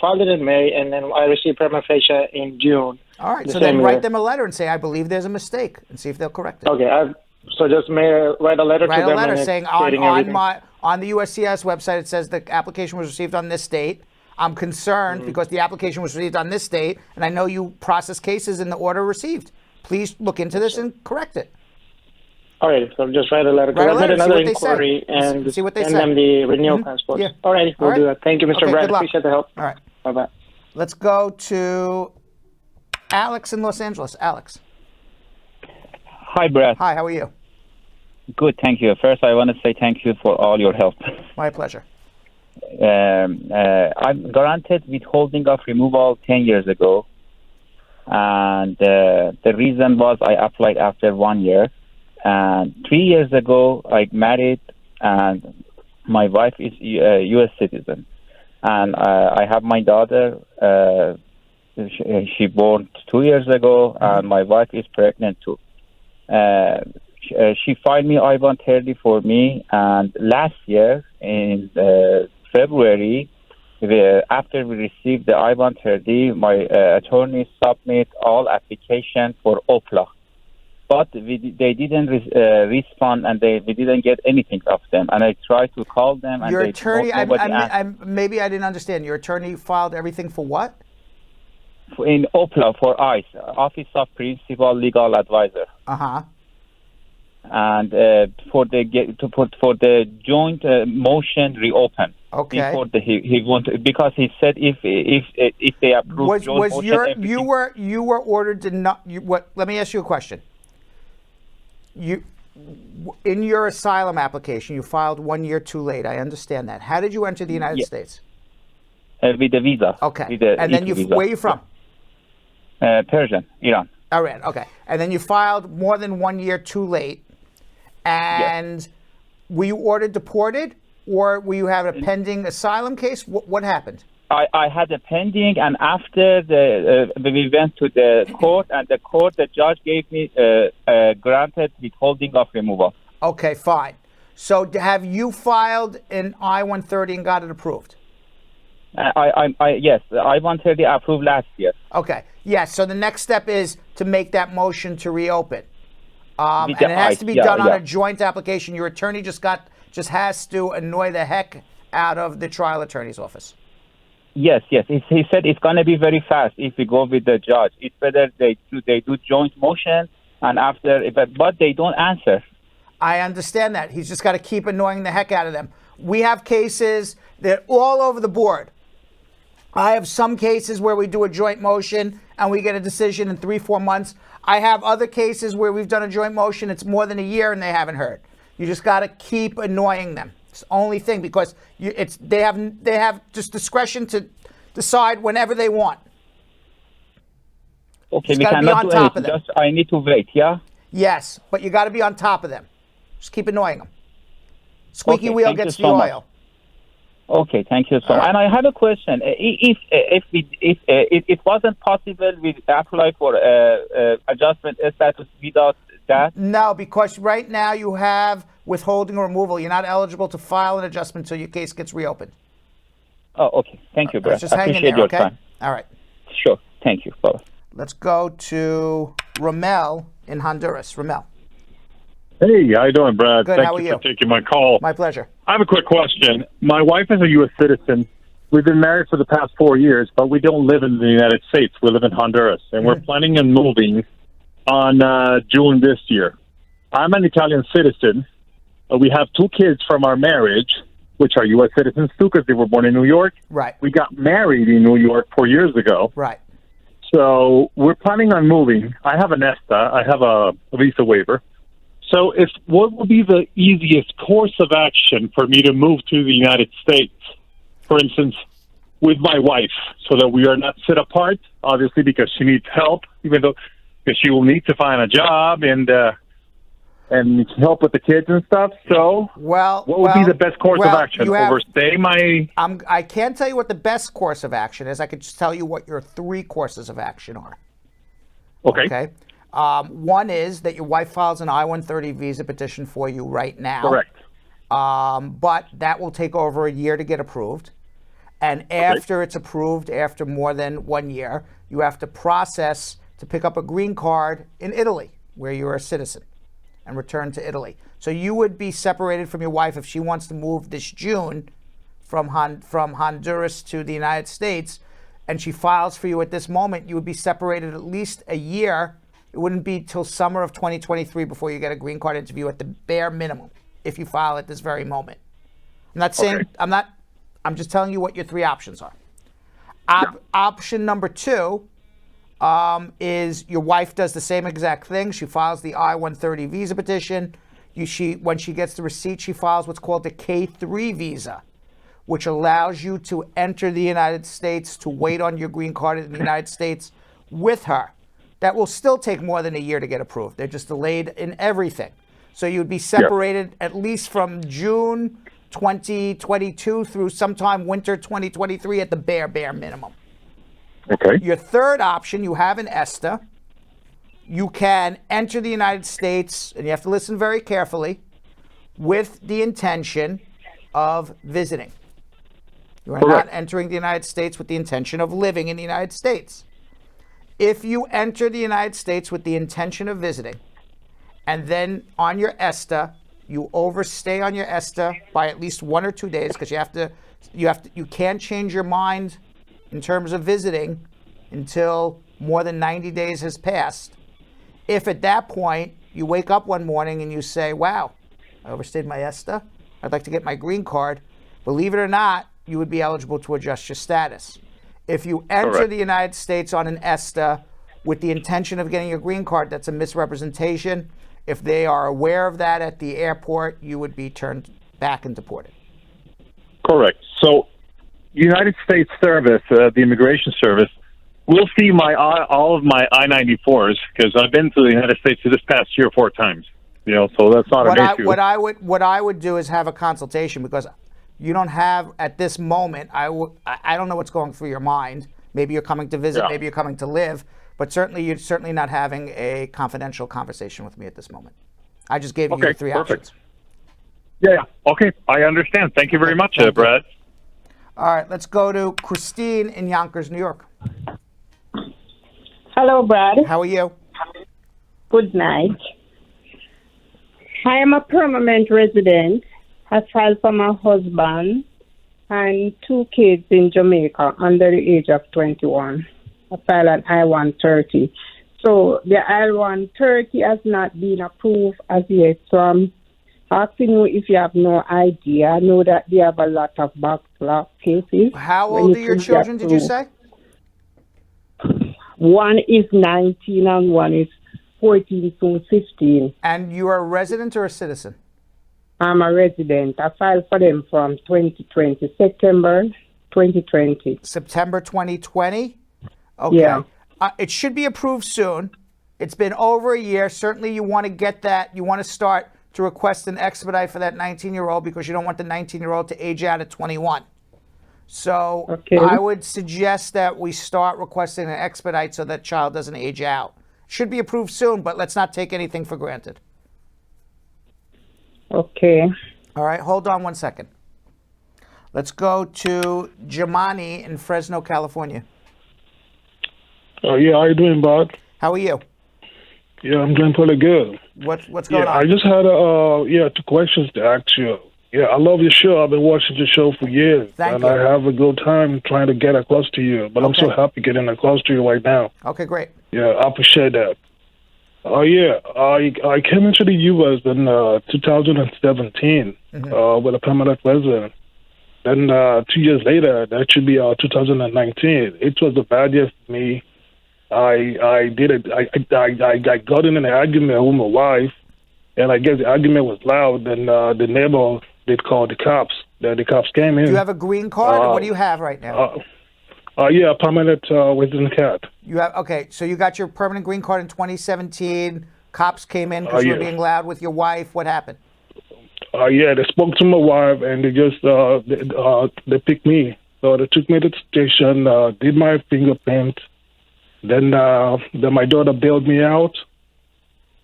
filed it in May, and then I received prima facie in June. All right, so then write them a letter and say, I believe there's a mistake, and see if they'll correct it. Okay, so just write a letter to them. Write a letter saying on the USCIS website, it says the application was received on this date. I'm concerned because the application was received on this date, and I know you process cases in the order received. Please look into this and correct it. All right, so just write a letter. Write a I've letter, made see another what they say. inquiry and See what they send say. them the renewal passports. Yeah. All right, we'll do that. Thank you, Mr. Okay, Brad. good luck. Appreciate the help. All right. Bye-bye. Let's go to Alex in Los Angeles. Alex. Hi, Brad. Hi, how are you? Good, thank you. First, I want to say thank you for all your help. My pleasure. I'm granted withholding of removal 10 years ago. And the reason was I applied after 1 year. And 3 years ago, I married, and my wife is a U.S. citizen. And I have my daughter. She born 2 years ago, and my wife is pregnant too. She filed me I-130 for me, and last year in February, after we received the I-130, my attorney submit all application for OPLA. But they didn't respond, and we didn't get anything of them. And I tried to call them, and Your attorney, nobody answered. maybe I didn't understand. Your attorney filed everything for what? In OPLA for ICE, Office of Principal Legal Advisor. Uh-huh. And for the joint motion reopen. Okay. Before he wanted, because he said if they approve joint motion, you were ordered to not let me ask you a question. In your asylum application, you filed 1 year too late. I understand that. How did you enter the United States? With the visa. Okay. With the and then visa. where are you from? Persian, Iran. Iran. Okay. And then you filed more than 1 year too late. And were you ordered deported, or were you having a pending asylum case? What happened? I had a pending, and after we went to the court, and the judge gave me granted withholding of removal. Okay, fine. So have you filed an I-130 and got it approved? Yes, the I-130 approved last year. Okay, yes. So the next step is to make that motion to reopen. And it has to be done on a joint application. Your attorney just has to annoy the heck out of the trial attorney's office. Yes. He said it's going to be very fast if we go with the judge. It's better they do joint motion, and after, but they don't answer. I understand that. He's just got to keep annoying the heck out of them. We have cases that all over the board. I have some cases where we do a joint motion and we get a decision in 3-4 months. I have other cases where we've done a joint motion. It's more than a year and they haven't heard. You just got to keep annoying them. It's the only thing, because they have just discretion to decide whenever they want. Okay, you we got to be on top of them. Just I need to wait. Yeah. Yes, but you got to be on top of them. Just keep annoying them. Squeaky wheel gets the oil. Okay, thank you so much. And I have a question. If it wasn't possible, we apply for adjustment status without that? No, because right now you have withholding or removal. You're not eligible to file an adjustment until your case gets reopened. Oh, okay. Thank you, Brad. Just hang in Appreciate there, your okay? time. All right. Sure. Thank you. Bye. Let's go to Ramel in Honduras. Ramel. Hey, how you doing, Brad? Good, Thank how are you you? for taking my call. My pleasure. I have a quick question. My wife is a U.S. citizen. We've been married for the past 4 years, but we don't live in the United States. We live in Honduras, and we're planning on moving on June this year. I'm an Italian citizen. We have 2 kids from our marriage, which are U.S. citizens too, because they were born in New York. Right. We got married in New York 4 years ago. Right. So we're planning on moving. I have an ESTA. I have a visa waiver. So what would be the easiest course of action for me to move to the United States, for instance, with my wife, so that we are not set apart, obviously, because she needs help, because she will need to find a job and help with the kids and stuff. So what would be the best course of action? Overstay my... I can't tell you what the best course of action is. I could just tell you what your 3 courses of action are. Okay. One is that your wife files an I-130 visa petition for you right now. Correct. But that will take over a year to get approved. And after it's approved, after more than 1 year, you have to process to pick up a green card in Italy, where you're a citizen, and return to Italy. So you would be separated from your wife if she wants to move this June from Honduras to the United States, and she files for you at this moment. You would be separated at least a year it wouldn't be till summer of 2023 before you get a green card interview at the bare minimum if you file at this very moment. I'm not saying, I'm just telling you what your three options are. Option number 2 is your wife does the same exact thing. She files the I-130 visa petition. When she gets the receipt, she files what's called the K-3 visa, which allows you to enter the United States, to wait on your green card in the United States with her. That will still take more than a year to get approved. They're just delayed in everything. So you'd be separated at least from June 2022 through sometime winter 2023 at the bare minimum. Okay. Your third option, you have an ESTA. You can enter the United States, and you have to listen very carefully, with the intention of visiting. You are not entering the United States with the intention of living in the United States. If you enter the United States with the intention of visiting, and then on your ESTA, you overstay on your ESTA by at least 1 or 2 days, because you can't change your mind in terms of visiting until more than 90 days has passed. If at that point you wake up one morning and you say, wow, I overstayed my ESTA, I'd like to get my green card, believe it or not, you would be eligible to adjust your status. If you enter the United States on an ESTA with the intention of getting your green card, that's a misrepresentation. If they are aware of that at the airport, you would be turned back and deported. Correct. So, United States Service, the Immigration Service, will see all of my I-94s, because I've been to the United States this past year 4 times. So that's not an issue. What I would do is have a consultation, because you don't have at this moment. I don't know what's going through your mind. Maybe you're coming to visit. Maybe you're coming to live. But you're certainly not having a confidential conversation with me at this moment. I just gave you your 3 options. Yeah. Okay. I understand. Thank you very much, Brad. All right. Let's go to Christine in Yonkers, New York. Hello, Brad. How are you? Good night. I am a permanent resident. I filed for my husband and 2 kids in Jamaica under the age of 21. I filed an I-130. So the I-130 has not been approved as yet. So I'm asking you if you have no idea. I know that they have a lot of backlog cases. How old are your children, did you say? One is 19 and one is 14 to 15. And you are a resident or a citizen? I'm a resident. I filed for them from 2020, September 2020. September 2020? Okay. Yeah. It should be approved soon. It's been over a year. Certainly you want to get that. You want to start to request an expedite for that 19-year-old, because you don't want the 19-year-old to age out at 21. So I would suggest that we start requesting an expedite so that child doesn't age out. Should be approved soon, but let's not take anything for granted. Okay. All right, hold on 1 second. Let's go to Jamani in Fresno, California. Yeah, how you doing, Bud? How are you? Yeah, I'm doing pretty good. What's going on? I just had 2 questions to ask you. Yeah, I love your show. I've been watching your show for years. Thank you. I have a good time trying to get across to you. But I'm so happy getting across to you right now. Okay, great. Yeah, I appreciate that. I came into the U.S. in 2017 with a permanent resident. Then 2 years later, that should be 2019. It was a bad year for me. I got in an argument with my wife, and I guess the argument was loud. And the neighbor did call the cops. Then the cops came in. Do you have a green card, or what do you have right now? Yeah, permanent resident card. You have so you got your permanent green card in 2017. Cops came in because you were being loud with your wife. What happened? Yeah, they spoke to my wife, and they just they picked me. So they took me to the station, did my fingerprint. Then my daughter bailed me out.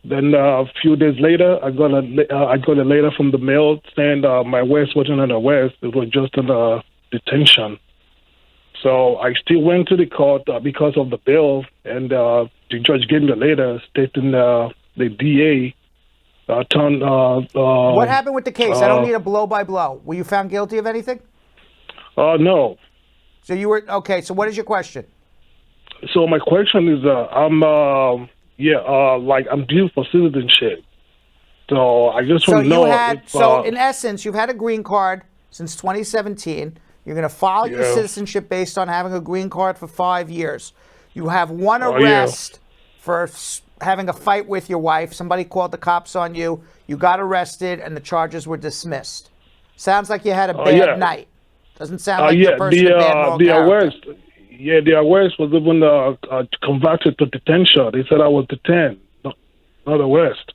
Then a few days later, I got a letter from the mail saying my arrest wasn't an arrest; it was just a detention. So I still went to the court because of the bail, and the judge gave me a letter stating the DA turned. What happened with the case? I don't need a blow by blow. Were you found guilty of anything? No. So you were so what is your question? So my question is, like I'm due for citizenship. So I just want to know in essence, you've had a green card since 2017. You're going to file your citizenship based on having a green card for 5 years. You have one arrest for having a fight with your wife. Somebody called the cops on you. You got arrested, and the charges were dismissed. Sounds like you had a bad night. Doesn't sound like you're a person of bad moral character. The arrest was even converted to detention. They said I was detained, not arrest.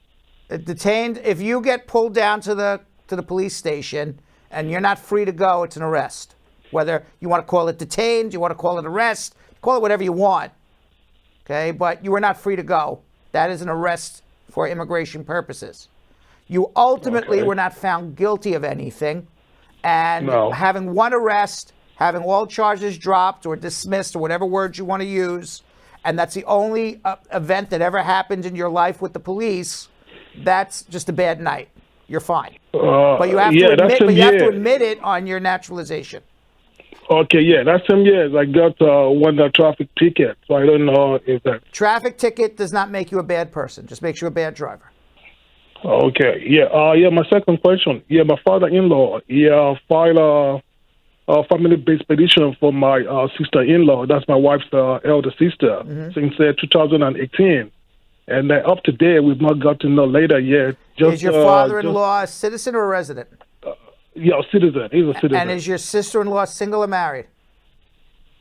Detained. If you get pulled down to the police station and you're not free to go, it's an arrest. Whether you want to call it detained, you want to call it arrest, call it whatever you want. Okay, but you are not free to go. That is an arrest for immigration purposes. You ultimately were not found guilty of anything, and having one arrest, having all charges dropped or dismissed or whatever words you want to use, and that's the only event that ever happened in your life with the police. That's just a bad night. You're fine. But you have to admit it on your naturalization. Okay, that same year I got one traffic ticket, so I don't know if that... Traffic ticket does not make you a bad person. Just makes you a bad driver. Okay, my second question. My father-in-law, filed a family-based petition for my sister-in-law. That's my wife's elder sister, since 2018. And up to date, we've not gotten no later yet. Is your father-in-law a citizen or a resident? Citizen. He's a citizen. And is your sister-in-law single or married?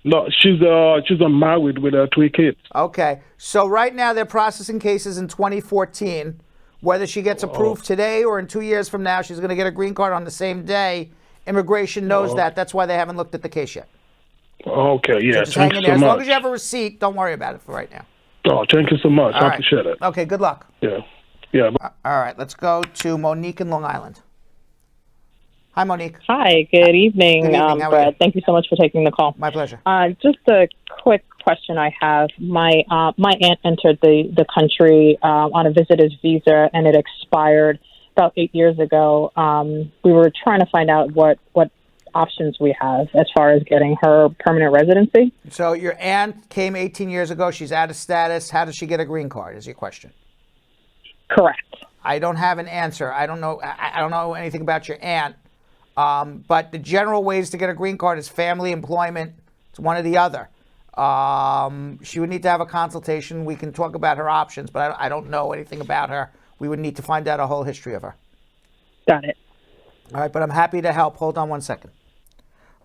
No, she's unmarried with 3 kids. Okay. So right now they're processing cases in 2014. Whether she gets approved today or in 2 years from now, she's going to get a green card on the same day. Immigration knows that. That's why they haven't looked at the case yet. Okay, So just hang in there. As long as you have a receipt, don't worry about it for right now. Oh, thank you so much. I appreciate it. Okay, good luck. Yeah. All right, let's go to Monique in Long Island. Hi, Monique. Hi, good evening, Good evening. How are you? Brad. Thank you so much for taking the call. My pleasure. Just a quick question I have. My aunt entered the country on a visitor's visa, and it expired about 8 years ago. We were trying to find out what options we have as far as getting her permanent residency. So your aunt came 18 years ago. She's out of status. How does she get a green card is your question? Correct. I don't have an answer. I don't know anything about your aunt. But the general ways to get a green card is family, employment. It's one or the other. She would need to have a consultation. We can talk about her options, but I don't know anything about her. We would need to find out a whole history of her. Got it. All right, but I'm happy to help. Hold on one second.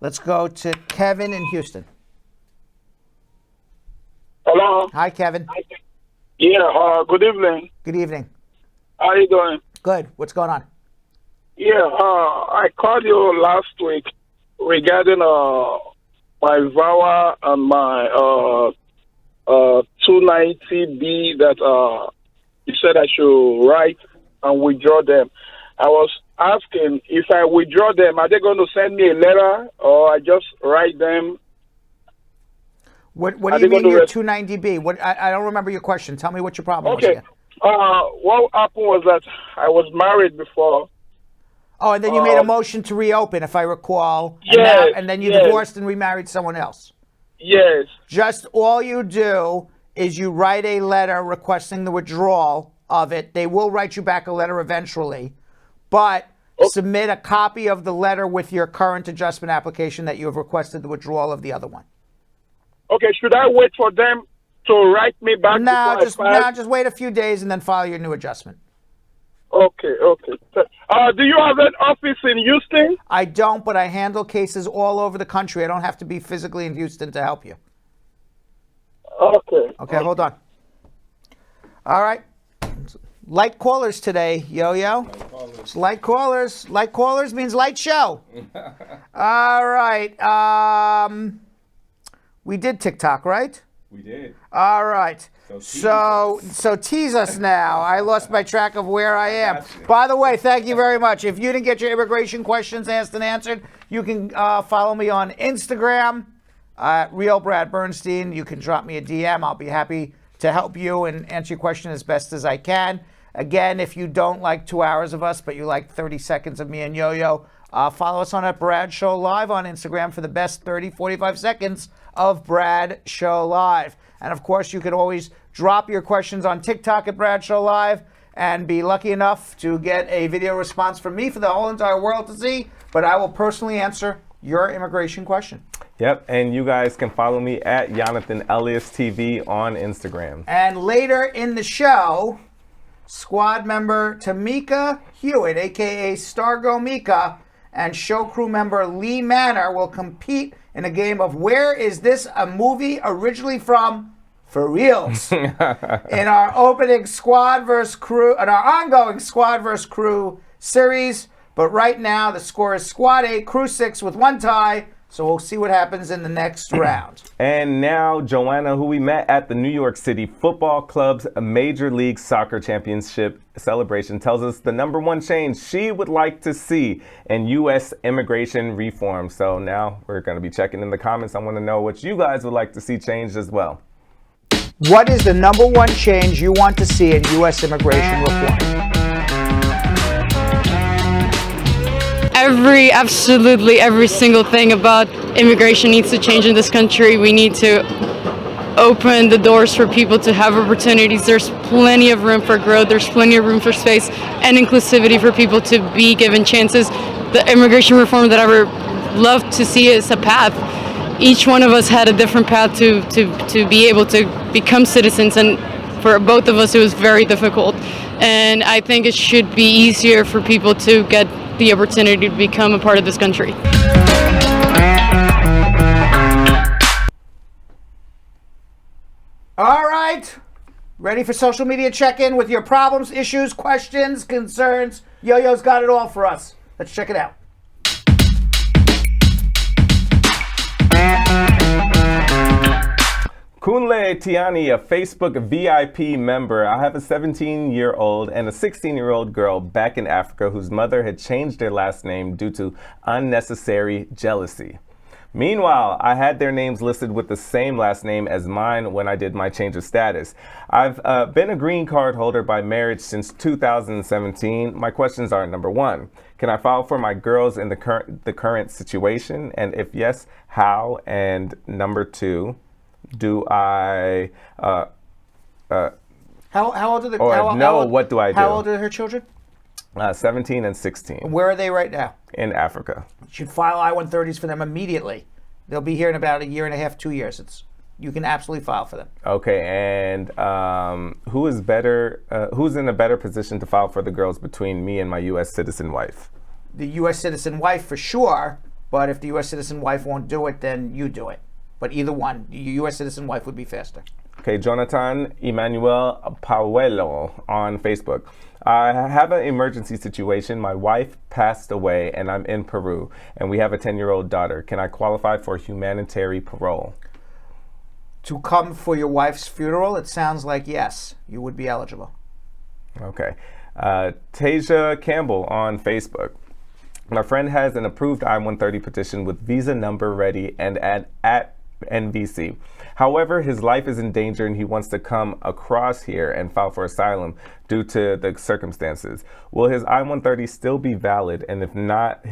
Let's go to Kevin in Houston. Hello. Hi, Kevin. Yeah, good evening. Good evening. How are you doing? Good. What's going on? Yeah, I called you last week regarding my VAWA and my 290B that you said I should write and withdraw them. I was asking, if I withdraw them, are they going to send me a letter or I just write them? What do you mean your 290B? I don't remember your question. Tell me what your problem was again. What happened was that I was married before. Oh, and then you made a motion to reopen, if I recall. Yes. And then you divorced and remarried someone else. Yes. Just all you do is you write a letter requesting the withdrawal of it. They will write you back a letter eventually, but submit a copy of the letter with your current adjustment application that you have requested the withdrawal of the other one. Okay, should I wait for them to write me back? No, just wait a few days and then file your new adjustment. Okay. Do you have an office in Houston? I don't, but I handle cases all over the country. I don't have to be physically in Houston to help you. Okay, hold on. All right. Light callers today, Yo-Yo. It's light callers. Light callers means light show. All right. We did TikTok, right? We did. All right. So tease us now. I lost my track of where I am. By the way, thank you very much. If you didn't get your immigration questions asked and answered, you can follow me on Instagram, Real Brad Bernstein. You can drop me a DM. I'll be happy to help you and answer your question as best as I can. Again, if you don't like 2 hours of us, but you like 30 seconds of me and Yo-Yo, follow us on at Brad Show Live on Instagram for the best 30, 45 seconds of Brad Show Live. And of course, you can always drop your questions on TikTok at Bradshaw Live and be lucky enough to get a video response from me for the whole entire world to see. But I will personally answer your immigration question. Yep, and you guys can follow me at Jonathan Elias TV on Instagram. And later in the show, squad member Tameka Hewitt, aka Starr-Girl Meeka, and show crew member Lee Manor will compete in a game of Where Is This a Movie Originally From? For Reelz. In our opening squad versus crew, in our ongoing squad versus crew series. But right now the score is squad 8, crew 6 with 1 tie. So we'll see what happens in the next round. And now Joanna, who we met at the New York City Football Club's Major League Soccer Championship celebration, tells us the #1 change she would like to see in U.S. immigration reform. So now we're going to be checking in the comments. I want to know what you guys would like to see changed as well. What is the #1 change you want to see in U.S. immigration reform? Absolutely every single thing about immigration needs to change in this country. We need to open the doors for people to have opportunities. There's plenty of room for growth. There's plenty of room for space and inclusivity for people to be given chances. The immigration reform that I would love to see is a path. Each one of us had a different path to be able to become citizens, and for both of us it was very difficult. And I think it should be easier for people to get the opportunity to become a part of this country. All right. Ready for social media check-in with your problems, issues, questions, concerns? Yo-Yo's got it all for us. Let's check it out. Kunle Tiani, a Facebook VIP member. I have a 17-year-old and a 16-year-old girl back in Africa whose mother had changed their last name due to unnecessary jealousy. Meanwhile, I had their names listed with the same last name as mine when I did my change of status. I've been a green card holder by marriage since 2017. My questions are, #1, can I file for my girls in the current situation? And if yes, how? And #2, do I how old are the what do I do? How old are her children? 17 and 16. Where are they right now? In Africa. You should file I-130s for them immediately. They'll be here in about a year and a half, 2 years. You can absolutely file for them. Okay, and who's in a better position to file for the girls between me and my U.S. citizen wife? The U.S. citizen wife for sure, but if the U.S. citizen wife won't do it, then you do it. But either one, the U.S. citizen wife would be faster. Okay, Jonathan Emmanuel Pauelo on Facebook. I have an emergency situation. My wife passed away and I'm in Peru, and we have a 10-year-old daughter. Can I qualify for humanitarian parole? To come for your wife's funeral, it sounds like yes, you would be eligible. Okay. Tasia Campbell on Facebook. My friend has an approved I-130 petition with visa number ready and at NVC. However, his life is in danger and he wants to come across here and file for asylum due to the circumstances. Will his I-130 still be valid? And if not,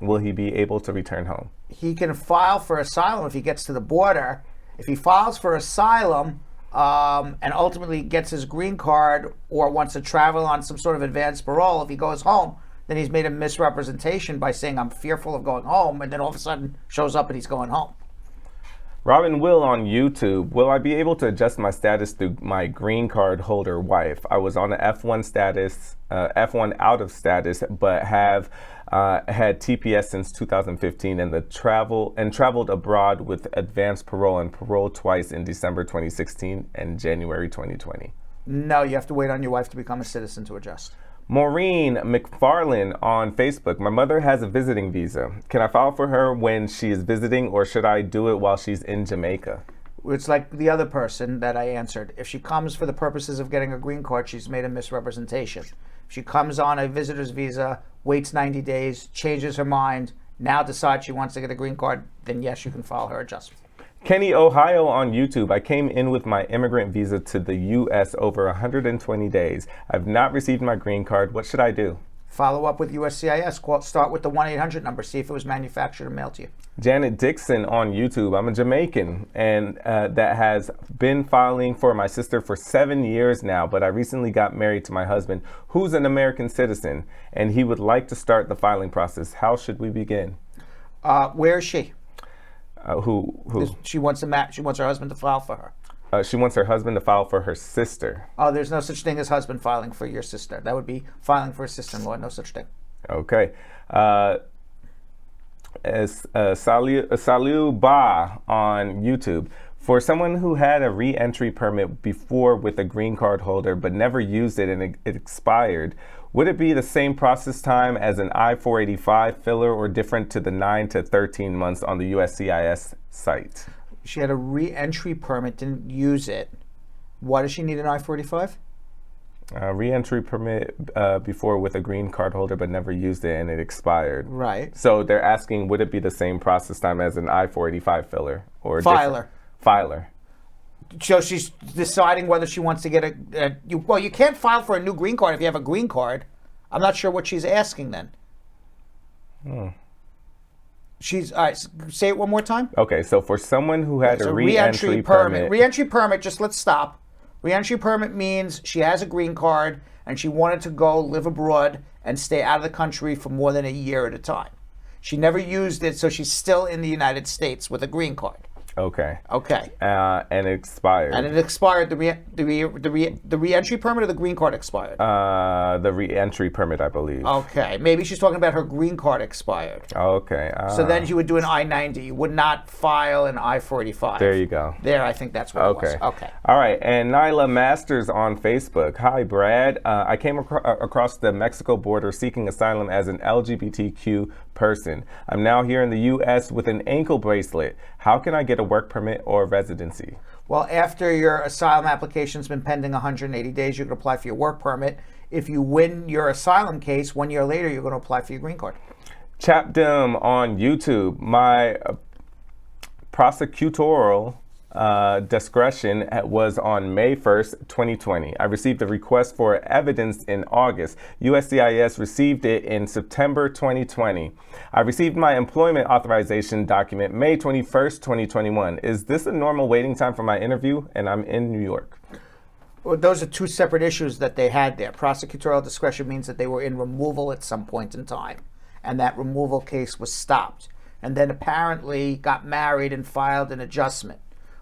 will he be able to return home? He can file for asylum if he gets to the border. If he files for asylum and ultimately gets his green card or wants to travel on some sort of advanced parole, if he goes home, then he's made a misrepresentation by saying, I'm fearful of going home, and then all of a sudden shows up and he's going home. Robin Will on YouTube. Will I be able to adjust my status through my green card holder wife? I was on an F1 status, F1 out of status, but have had TPS since 2015 and traveled abroad with advanced parole and parole twice in December 2016 and January 2020. No, you have to wait on your wife to become a citizen to adjust. Maureen McFarlane on Facebook. My mother has a visiting visa. Can I file for her when she is visiting, or should I do it while she's in Jamaica? It's like the other person that I answered. If she comes for the purposes of getting a green card, she's made a misrepresentation. If she comes on a visitor's visa, waits 90 days, changes her mind, now decides she wants to get a green card, then yes, you can file her adjustment. Kenny Ohio on YouTube. I came in with my immigrant visa to the U.S. over 120 days. I've not received my green card. What should I do? Follow up with USCIS. Start with the 1-800 number. See if it was manufactured or mailed to you. Janet Dixon on YouTube. I'm a Jamaican and that has been filing for my sister for 7 years now, but I recently got married to my husband, who's an American citizen, and he would like to start the filing process. How should we begin? Where is she? Who? She wants she wants her husband to file for her. She wants her husband to file for her sister. Oh, there's no such thing as husband filing for your sister. That would be filing for a sister-in-law. No such thing. Okay. Salu Ba on YouTube. For someone who had a re-entry permit before with a green card holder but never used it and it expired, would it be the same process time as an I-485 filler or different to the 9 to 13 months on the USCIS site? She had a re-entry permit, didn't use it. Why does she need an I-485? Re-entry permit before with a green card holder but never used it and it expired. Right. So they're asking, would it be the same process time as an I-485 filler or filer? Filer. So she's deciding whether she wants to get well, you can't file for a new green card if you have a green card. I'm not sure what she's asking then. She's, all right, say it one more time. Okay, so for someone who had a re-entry permit. Re-entry permit, just let's stop. Re-entry permit means she has a green card and she wanted to go live abroad and stay out of the country for more than a year at a time. She never used it, so she's still in the United States with a green card. Okay. Okay. And it expired. And it expired. The re-entry permit or the green card expired? The re-entry permit, I believe. Okay. Maybe she's talking about her green card expired. Okay. So then you would do an I-90. You would not file an I-485. There you go. There, I think that's what it was. Okay. All right. And Nyla Masters on Facebook. Hi, Brad. I came across the Mexico border seeking asylum as an LGBTQ person. I'm now here in the U.S. with an ankle bracelet. How can I get a work permit or residency? Well, after your asylum application's been pending 180 days, you can apply for your work permit. If you win your asylum case, 1 year later, you're going to apply for your green card. Chapdom on YouTube. My prosecutorial discretion was on May 1st, 2020. I received a request for evidence in August. USCIS received it in September 2020. I received my employment authorization document May 21st, 2021. Is this a normal waiting time for my interview? And I'm in New York. Well, those are two separate issues that they had there. Prosecutorial discretion means that they were in removal at some point in time, and that removal case was stopped, and then apparently got married and filed an adjustment.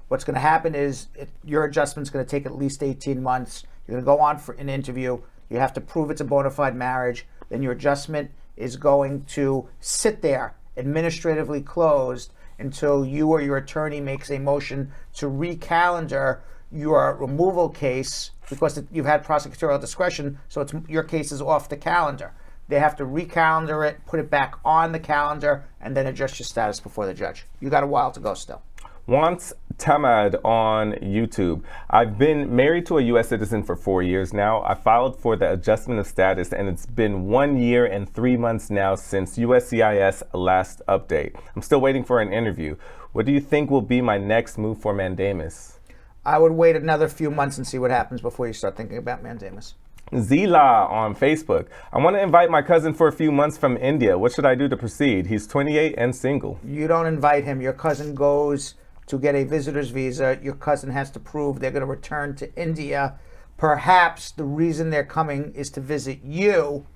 What's going to happen is your adjustment's going to take at least 18 months. You're going to go on for an interview. You have to prove it's a bona fide marriage. Then your adjustment is going to sit there administratively closed until you or your attorney makes a motion to recalendar your removal case because you've had prosecutorial discretion, so your case is off the calendar. They have to recalendar it, put it back on the calendar, and then adjust your status before the judge. You got a while to go still. Wants Tamad on YouTube. I've been married to a U.S. citizen for 4 years now. I filed for the adjustment of status, and it's been 1 year and 3 months now since USCIS last update. I'm still waiting for an interview. What do you think will be my next move for mandamus? I would wait another few months and see what happens before you start thinking about mandamus. Zila on Facebook. I want to invite my cousin for a few months from India. What should I do to proceed? He's 28 and single. You don't invite him. Your cousin goes to get a visitor's visa. Your cousin has to prove they're going to return to India. Perhaps the reason they're coming is to visit you,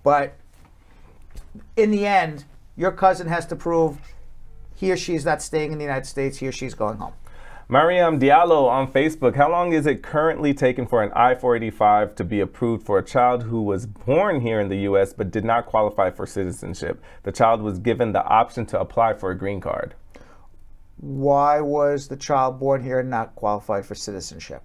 but in the end, your cousin has to prove he or she is not staying in the United States, he or she's going home. Mariam Diallo on Facebook. How long is it currently taking for an I-485 to be approved for a child who was born here in the U.S. but did not qualify for citizenship? The child was given the option to apply for a green card. Why was the child born here and not qualified for citizenship?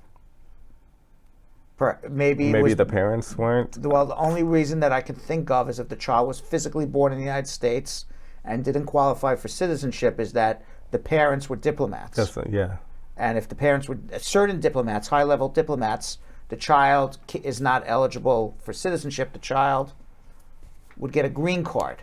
Maybe the parents weren't? Well, the only reason that I can think of is if the child was physically born in the United States and didn't qualify for citizenship is that the parents were diplomats. Yeah. And if the parents were certain diplomats, high-level diplomats, the child is not eligible for citizenship. The child would get a green card.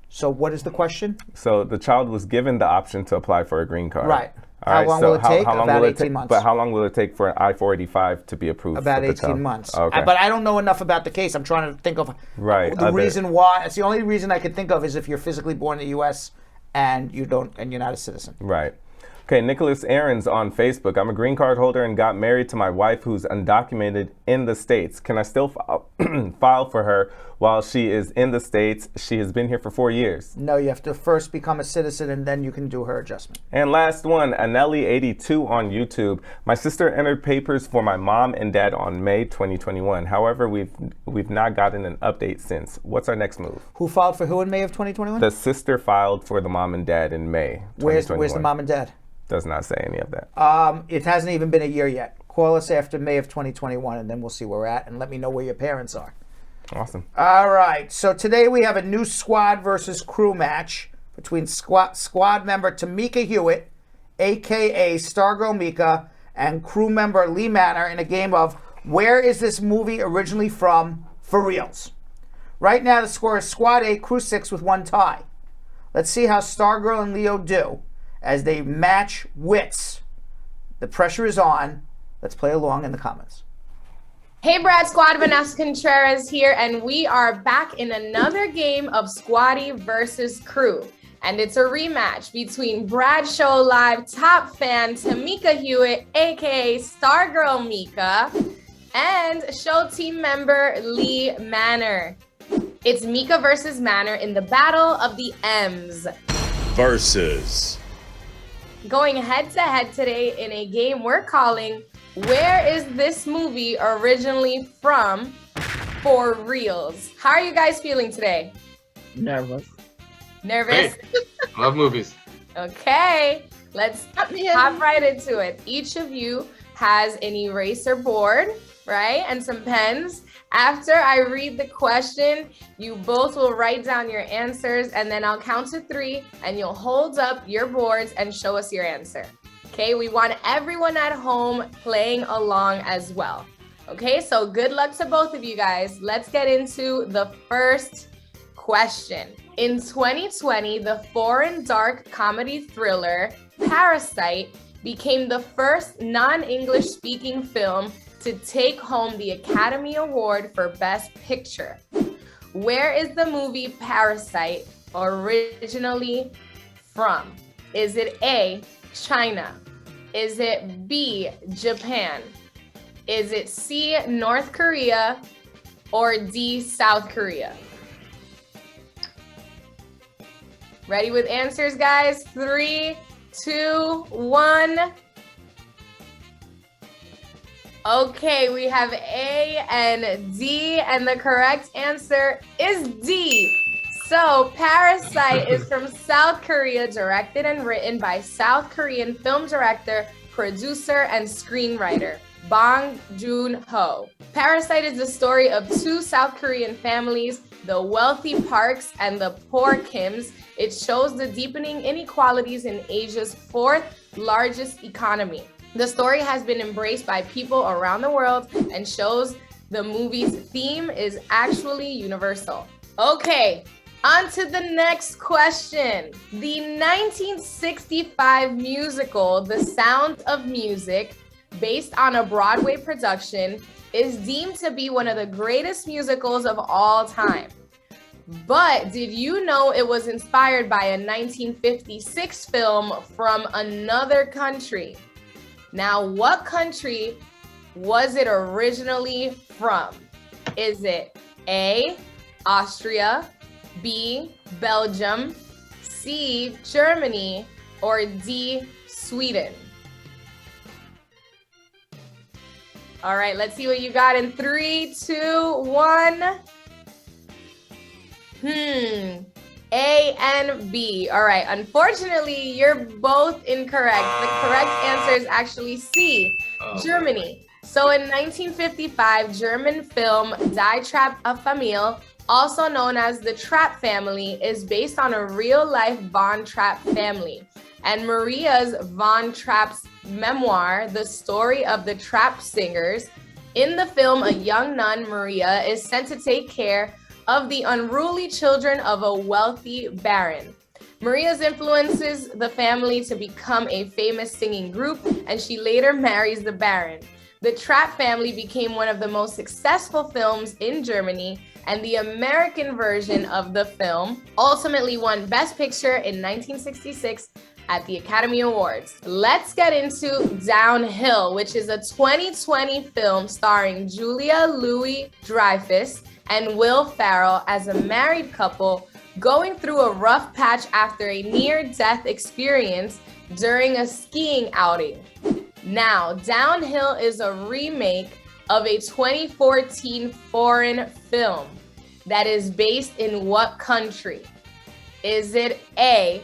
So what is the question? So the child was given the option to apply for a green card. Right. All How right, long so will it take? How long About will 18 months. But how long will it take for an I-485 to be approved? About for the 18 child? months. Okay. But I don't know enough about the case. I'm trying to think of Right. reason why. It's the only reason I could think of is if you're physically born in the U.S. and you're not a citizen. Right. Okay, Nicholas Aarons on Facebook. I'm a green card holder and got married to my wife who's undocumented in the States. Can I still file for her while she is in the States? She has been here for 4 years. No, you have to first become a citizen and then you can do her adjustment. And last one, Anelli82 on YouTube. My sister entered papers for my mom and dad on May 2021. However, we've not gotten an update since. What's our next move? Who filed for who in May of 2021? The sister filed for the mom and dad in May 2021. Where's the mom and dad? Does not say any of that. It hasn't even been a year yet. Call us after May of 2021 and then we'll see where we're at and let me know where your parents are. Awesome. All right. So today we have a new squad versus crew match between squad member Tameka Hewitt, a.k.a. Starr-Girl Meeka, and crew member Lee Manor in a game of Where is this movie originally from for Reelz? Right now the score is Squad 8, Crew 6 with 1 tie. Let's see how Starr-Girl and Leo do as they match wits. The pressure is on. Let's play along in the comments. Hey Brad Squad, Vanessa Contreras here, and we are back in another game of Squaddy versus Crew. And it's a rematch between Brad Show Live top fan Tameka Hewitt, aka Starr-Girl Meeka, and show team member Lee Manor. It's Meeka versus Manor in the Battle of the M's. Versus. Going head to head today in a game we're calling Where is this movie originally from for Reelz? How are you guys feeling today? Nervous. Nervous? Hey, love movies. Okay, let's hop right into it. Each of you has an eraser board, right? And some pens. After I read the question, you both will write down your answers and then I'll count to 3 and you'll hold up your boards and show us your answer. Okay, we want everyone at home playing along as well. Okay, so good luck to both of you guys. Let's get into the first question. In 2020, the foreign dark comedy thriller Parasite became the first non-English speaking film to take home the Academy Award for Best Picture. Where is the movie Parasite originally from? Is it A, China? Is it B, Japan? Is it C, North Korea? Or D, South Korea? Ready with answers, guys? 3, 2, 1. Okay, we have A and D, and the correct answer is D. So, Parasite is from South Korea, directed and written by South Korean film director, producer, and screenwriter Bong Joon-ho. Parasite is the story of 2 South Korean families, the wealthy Parks and the poor Kims. It shows the deepening inequalities in Asia's 4th largest economy. The story has been embraced by people around the world and shows the movie's theme is actually universal. Okay, on to the next question. The 1965 musical, The Sound of Music, based on a Broadway production, is deemed to be one of the greatest musicals of all time. But did you know it was inspired by a 1956 film from another country? Now, what country was it originally from? Is it A, Austria, B, Belgium, C, Germany, or D, Sweden? All right, let's see what you got in 3, 2, 1. A and B. All right, unfortunately, you're both incorrect. The correct answer is actually C, Germany. So in 1955, German film Die Trap a Familie, also known as The Trapp Family, is based on a real-life Von Trapp family. And Maria's Von Trapp's memoir, The Story of the Trapp Singers. In the film, a young nun, Maria, is sent to take care of the unruly children of a wealthy baron. Maria's influences the family to become a famous singing group, and she later marries the baron. The Trapp family became one of the most successful films in Germany, and the American version of the film ultimately won Best Picture in 1966 at the Academy Awards. Let's get into Downhill, which is a 2020 film starring Julia Louis-Dreyfus and Will Ferrell as a married couple going through a rough patch after a near-death experience during a skiing outing. Now, Downhill is a remake of a 2014 foreign film that is based in what country? Is it A,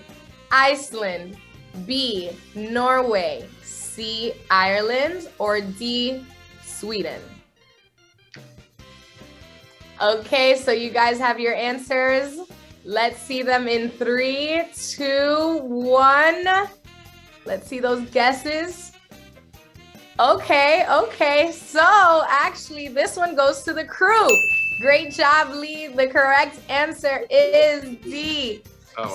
Iceland, B, Norway, C, Ireland, or D, Sweden? Okay, so you guys have your answers. Let's see them in 3, 2, 1. Let's see those guesses. Okay, so actually this one goes to the crew. Great job, Lee. The correct answer is D,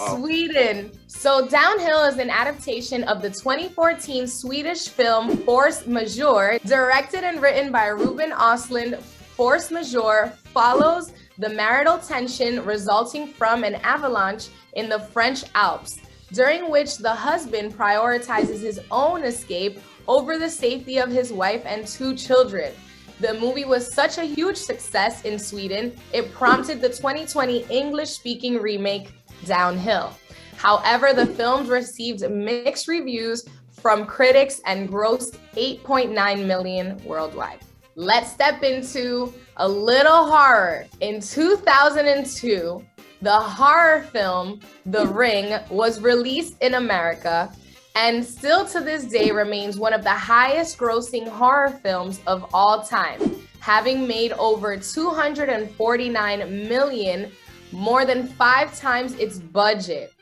Sweden. So Downhill is an adaptation of the 2014 Swedish film Force Majeure, directed and written by Ruben Östlund. Force Majeure follows the marital tension resulting from an avalanche in the French Alps, during which the husband prioritizes his own escape over the safety of his wife and 2 children. The movie was such a huge success in Sweden, it prompted the 2020 English-speaking remake, Downhill. However, the film received mixed reviews from critics and grossed $8.9 million worldwide. Let's step into a little horror. In 2002, the horror film, The Ring, was released in America and still to this day remains one of the highest grossing horror films of all time, having made over $249 million, more than 5 times its budget.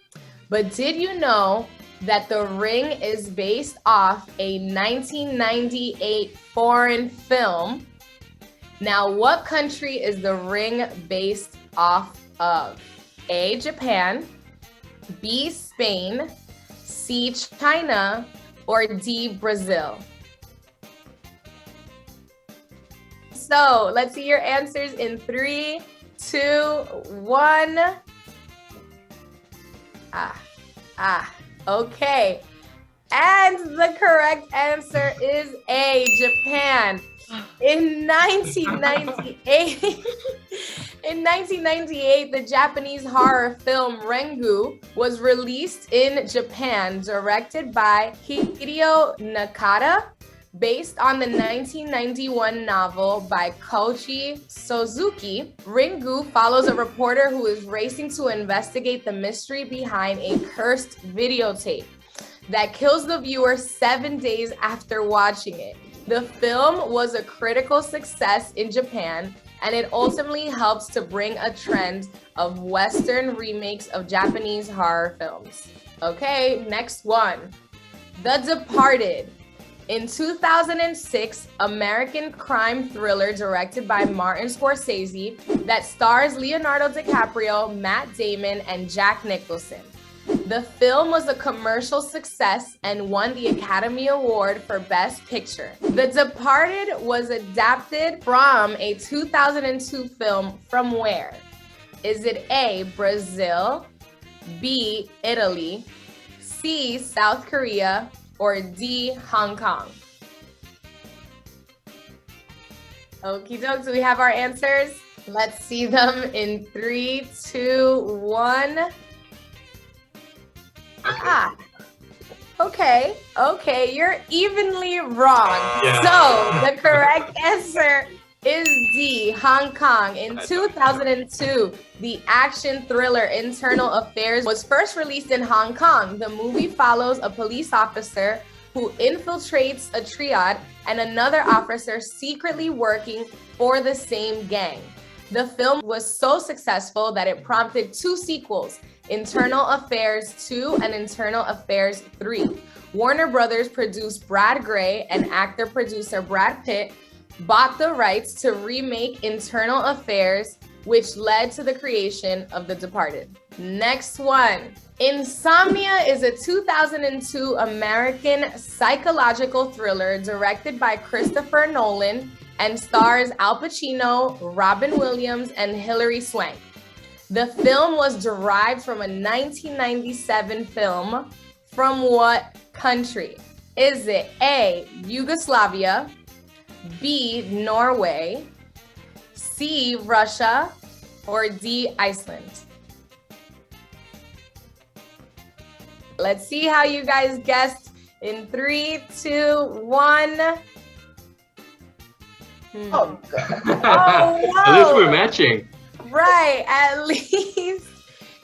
But did you know that The Ring is based off a 1998 foreign film? Now, what country is The Ring based off of? A, Japan, B, Spain, C, China, or D, Brazil? So let's see your answers in 3, 2, 1. Okay. And the correct answer is A, Japan. In 1998, the Japanese horror film Rengu was released in Japan, directed by Hideo Nakata, based on the 1991 novel by Koji Suzuki. Rengu follows a reporter who is racing to investigate the mystery behind a cursed videotape that kills the viewer 7 days after watching it. The film was a critical success in Japan, and it ultimately helps to bring a trend of Western remakes of Japanese horror films. Okay, next one. The Departed. In 2006, American crime thriller directed by Martin Scorsese that stars Leonardo DiCaprio, Matt Damon, and Jack Nicholson. The film was a commercial success and won the Academy Award for Best Picture. The Departed was adapted from a 2002 film from where? Is it A, Brazil, B, Italy, C, South Korea, or D, Hong Kong? Okie doke, do we have our answers? Let's see them in 3, 2, 1. Okay, you're evenly wrong. Yeah. So the correct answer is D, Hong Kong. In 2002, the action thriller Internal Affairs was first released in Hong Kong. The movie follows a police officer who infiltrates a triad and another officer secretly working for the same gang. The film was so successful that it prompted 2 sequels, Internal Affairs 2 and Internal Affairs 3. Warner Brothers produced Brad Gray and actor-producer Brad Pitt bought the rights to remake Internal Affairs, which led to the creation of The Departed? Next one. Insomnia is a 2002 American psychological thriller directed by Christopher Nolan and stars Al Pacino, Robin Williams, and Hilary Swank. The film was derived from a 1997 film from what country? Is it A, Yugoslavia, B, Norway, C, Russia, or D, Iceland? Let's see how you guys guessed in 3, 2, 1. Oh, God. Oh, whoa. At least we're matching. Right, at least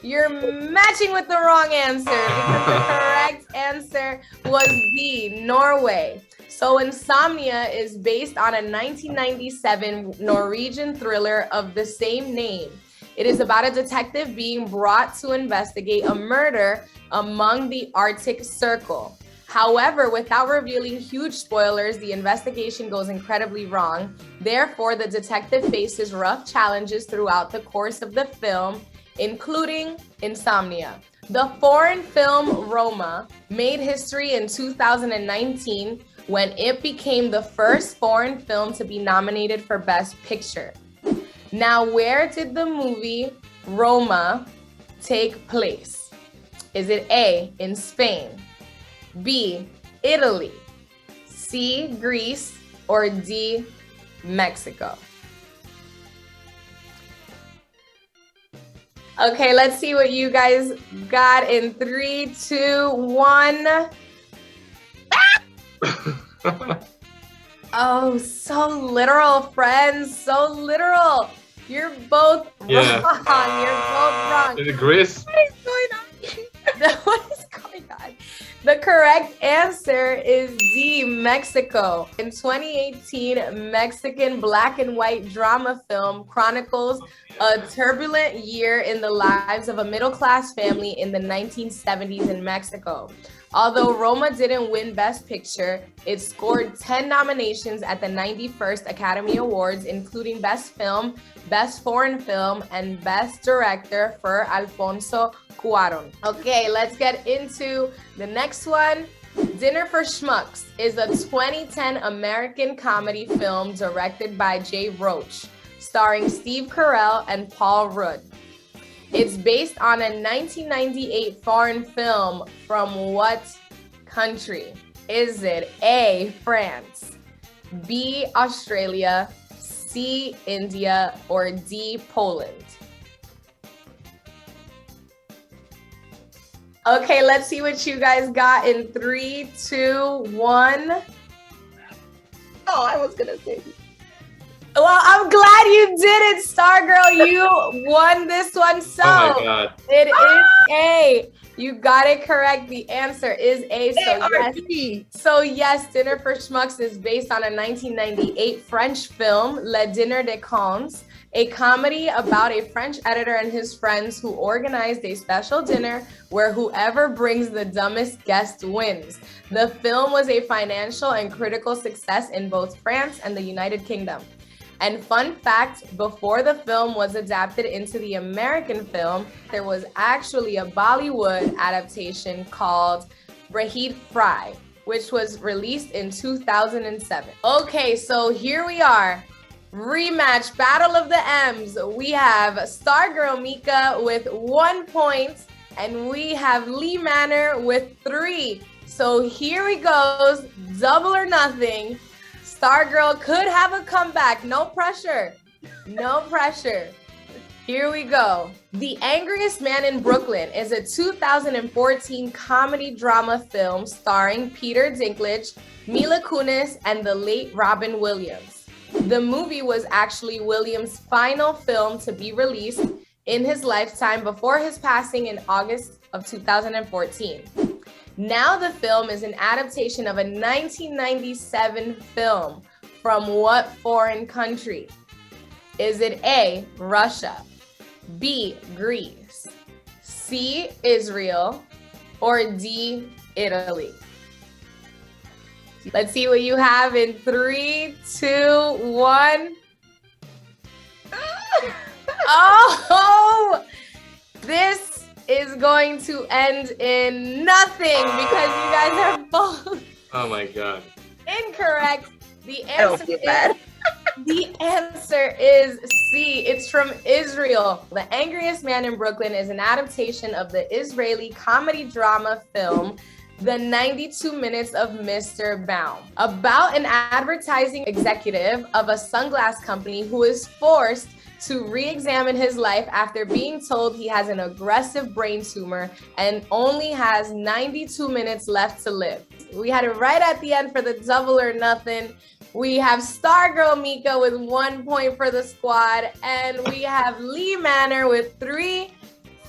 you're matching with the wrong answer because the correct answer was B, Norway. So Insomnia is based on a 1997 Norwegian thriller of the same name. It is about a detective being brought to investigate a murder among the Arctic Circle. However, without revealing huge spoilers, the investigation goes incredibly wrong. Therefore, the detective faces rough challenges throughout the course of the film, including insomnia. The foreign film Roma made history in 2019 when it became the first foreign film to be nominated for Best Picture. Now, where did the movie Roma take place? Is it A, in Spain, B, Italy, C, Greece, or D, Mexico? Okay, let's see what you guys got in 3, 2, 1. Oh, so literal, friends, so literal. You're both wrong. You're both wrong. Is it Greece? What is going on? What is going on? The correct answer is D, Mexico. In 2018, Mexican black and white drama film chronicles a turbulent year in the lives of a middle-class family in the 1970s in Mexico. Although Roma didn't win Best Picture, it scored 10 nominations at the 91st Academy Awards, including Best Film, Best Foreign Film, and Best Director for Alfonso Cuarón. Okay, let's get into the next one. Dinner for Schmucks is a 2010 American comedy film directed by Jay Roach, starring Steve Carell and Paul Rudd. It's based on a 1998 foreign film from what country? Is it A, France, B, Australia, C, India, or D, Poland? Okay, let's see what you guys got in 3, 2, 1. Oh, I was gonna say. Well, I'm glad you did it, Starr-Girl. You won this one. So Oh my God. it is A. You got it correct. The answer is A. So yes, Dinner for Schmucks is based on a 1998 French film, Le Dîner des Cons, a comedy about a French editor and his friends who organized a special dinner where whoever brings the dumbest guest wins. The film was a financial and critical success in both France and the United Kingdom. And fun fact, before the film was adapted into the American film, there was actually a Bollywood adaptation called Rahid Fry, which was released in 2007. Okay, so here we are. Rematch, Battle of the M's. We have Starr-Girl Meeka with 1 point, and we have Lee Manor with 3. So here we goes, double or nothing. Starr-Girl could have a comeback. No pressure. No pressure. Here we go. The Angriest Man in Brooklyn is a 2014 comedy drama film starring Peter Dinklage, Mila Kunis, and the late Robin Williams. The movie was actually Williams' final film to be released in his lifetime before his passing in August of 2014. Now the film is an adaptation of a 1997 film from what foreign country? Is it A, Russia, B, Greece, C, Israel, or D, Italy? Let's see what you have in 3, 2, 1. Oh, this is going to end in nothing because you guys are both Oh my god. incorrect. The answer is C. It's from Israel. The Angriest Man in Brooklyn is an adaptation of the Israeli comedy drama film The 92 Minutes of Mr. Baum, about an advertising executive of a sunglass company who is forced to re-examine his life after being told he has an aggressive brain tumor and only has 92 minutes left to live. We had it right at the end for the double or nothing. We have Starr-Girl Meeka with 1 point for the squad, and we have Lee Manor with 3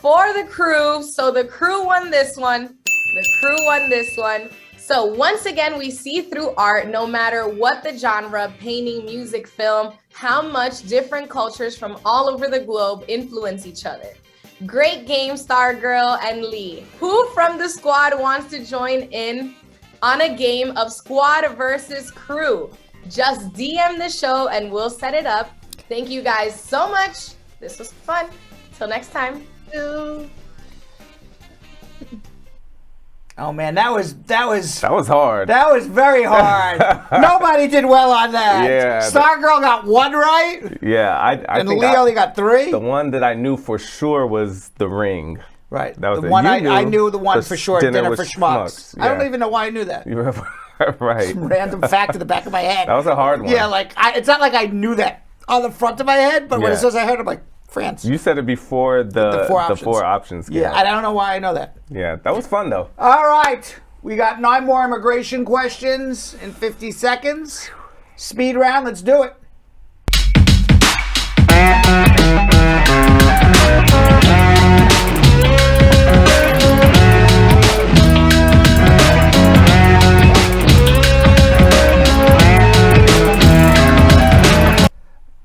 for the crew. So the crew won this one. So once again, we see through art, no matter what the genre, painting, music, film, how much different cultures from all over the globe influence each other. Great game, Starr-Girl and Lee. Who from the squad wants to join in on a game of squad versus crew? Just DM the show and we'll set it up. Thank you guys so much. This was fun. Till next time. Oh man, that was hard. That was very hard. Nobody did well on that. Yeah. Starr-Girl got 1 right. Yeah, I And think Lee only got 3. The one that I knew for sure was The Ring. Right. That was The it. one You I knew the one the for sure. Dinner with for Schmucks. I don't Yeah. even know why I knew that. You remember? Right. Some random fact in the back of my head. That was a hard one. Yeah, like it's not like I knew that on the front of my head, but when Yeah. it says I heard, I'm like, France. You said it before the four options. Yeah, I don't know why I know that. Yeah, that was fun though. All right. We got 9 more immigration questions in 50 seconds. Speed round, let's do it.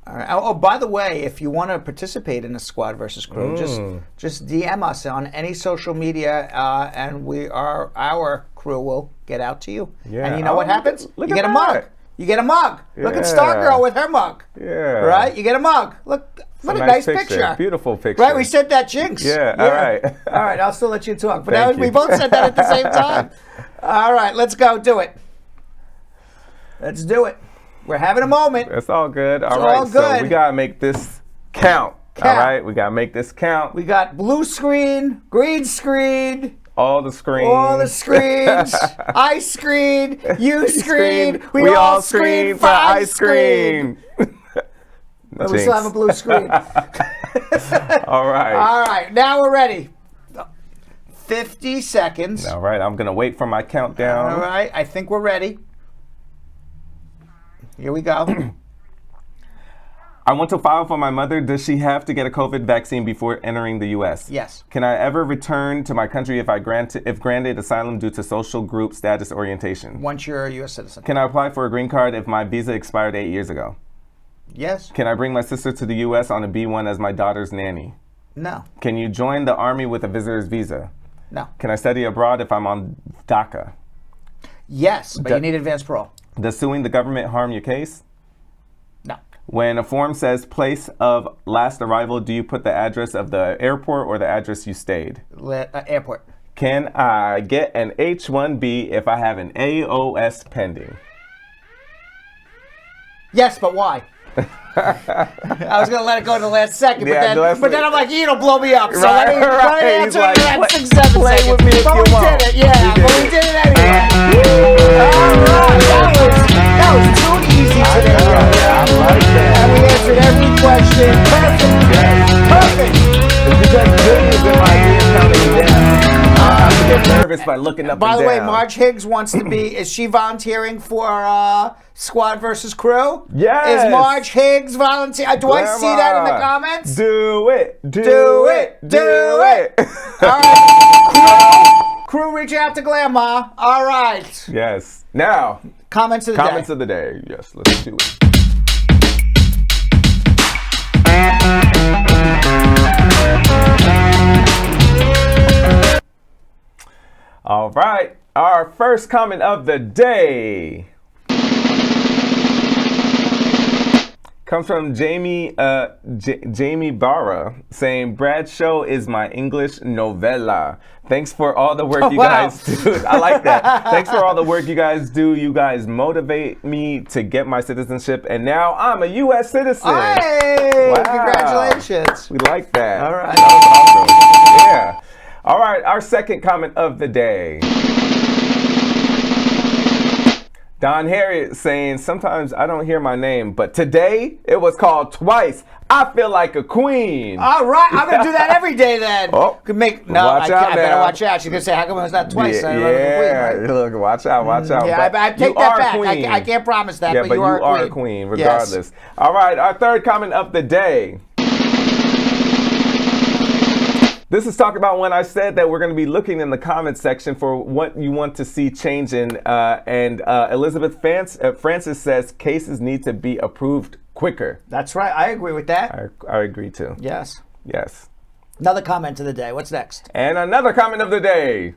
All right. Oh, by the way, if you want to participate in a squad versus crew, just DM us on any social media, and our crew will get out to you. Yeah. And you know what happens? Look You at get a that. mug. You get a mug. Look at Yeah. Starr-Girl with her mug. Yeah. Right? You get a mug. Look, what a nice picture. Beautiful picture. Right? We said that, Jinx. Yeah. All right. All right. I'll still let you talk. But Thank we you. both said that at the same time. All right. Let's go. Do it. Let's do it. We're having a moment. It's all good. It's All right. all So good. we gotta make this count. All right. We gotta make this count. We got blue screen, green screen, All the screens. all the screens, ice screen, you screen, we all screen for ice screen. But we still have a blue screen. All right. All right, now we're ready. 50 seconds. All right. I'm gonna wait for my countdown. All right, I think we're ready. Here we go. I want to file for my mother. Does she have to get a COVID vaccine before entering the U.S.? Yes. Can I ever return to my country if granted asylum due to social group status orientation? Once you're a U.S. citizen. Can I apply for a green card if my visa expired 8 years ago? Yes. Can I bring my sister to the U.S. on a B-1 as my daughter's nanny? No. Can you join the Army with a visitor's visa? No. Can I study abroad if I'm on DACA? Yes, but you need advanced parole. Does suing the government harm your case? No. When a form says place of last arrival, do you put the address of the airport or the address you stayed? Airport. Can I get an H-1B if I have an AOS pending? Yes, but why? I was going to let it go to the last second, Yeah, but then I'm like, you'll blow me up. So Right, let me right. answer He's it like, in 6, 7 play seconds. with me if but you we want. did it, yeah. We But did we it. did it anyway. All right, that was too easy today. I like that. And we answered every question. Perfect. Perfect. It's because Billy is in my ear counting me down. I have to get nervous by looking up By and the way, down. Marge Higgs wants to be, is she volunteering for Squad versus Crew? Yes. Is Marge Higgs volunteering? Do I see that in the comments? Do it. Do it. All right. Crew, reach out to Grandma. All right. Yes. Now, Comments of the comments day. of the day. Yes, let's do it. All right. Our first comment of the day comes from Jamie Barra saying, Brad's show is my English novella. Thanks for all the work you guys do. I like that. Thanks for all the work you guys do. You guys motivate me to get my citizenship, and now I'm a U.S. citizen. Hey! Wow. Congratulations. We like that. All right. That was awesome. Yeah. All right, our second comment of the day. Don Harriet saying, sometimes I don't hear my name, but today it was called twice. I feel like a queen. All right, I'm going to do that every day then. Oh, Could make, no, I better watch out. She's going to say, how come it was that twice? Yeah, look, watch out. Yeah, I take that back. I can't promise that, but you are a queen regardless. Yes. All right, our third comment of the day. This is talking about when I said that we're going to be looking in the comments section for what you want to see changing. And Elizabeth Francis says cases need to be approved quicker. That's right. I agree with that. I agree too. Yes. Yes. Another comment of the day. What's next? And another comment of the day.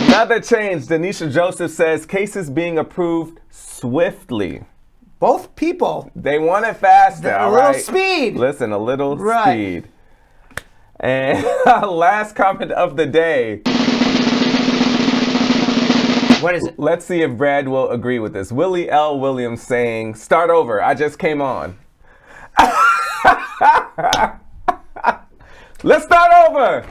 Another change. Denisha Joseph says cases being approved swiftly. Both people. They want it faster. A little speed. Listen, a little speed. And last comment of the day. What is it? Let's see if Brad will agree with this. Willie L. Williams saying, start over. I just came on. Let's start over.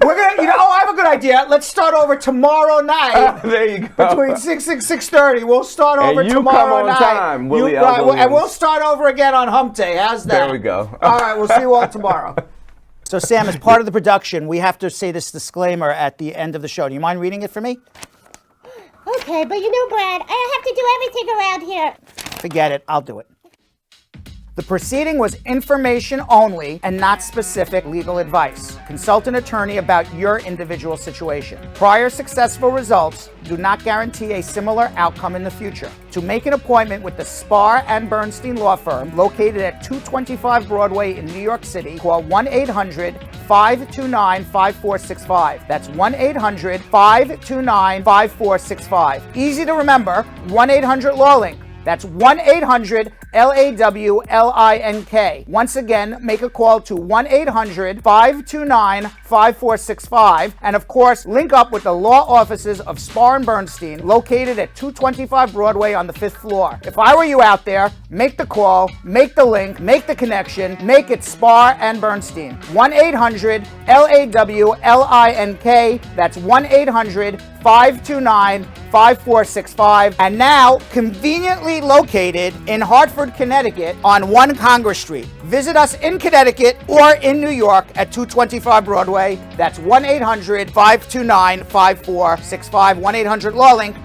We're gonna, I have a good idea. Let's start over tomorrow night. There you go. Between 6 and 6:30, we'll start over and you tomorrow come on night. Time, Willie L. Williams. And we'll start over again on Hump Day. How's that? There we go. All right, we'll see you all tomorrow. So, Sam, as part of the production, we have to say this disclaimer at the end of the show. Do you mind reading it for me? Okay, but Brad, I have to do everything around here. Forget it. I'll do it. The proceeding was information only and not specific legal advice. Consult an attorney about your individual situation. Prior successful results do not guarantee a similar outcome in the future. To make an appointment with the Starr and Bernstein law firm located at 225 Broadway in New York City, call 1-800-529-5465. That's 1-800-529-5465. Easy to remember, 1-800-LAWLINK. That's 1-800-LAWLINK. Once again, make a call to 1-800-529-5465. And of course, link up with the law offices of Starr and Bernstein, located at 225 Broadway on the 5th floor. If I were you out there, make the call, make the link, make the connection, make it Starr and Bernstein. 1-800-LAWLINK. That's 1-800-529-5465. And now, conveniently located in Hartford, Connecticut on 1 Congress Street. Visit us in Connecticut or in New York at 225 Broadway. That's 1-800-529-5465. 1-800-LAWLINK.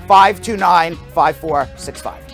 1-800-529-5465.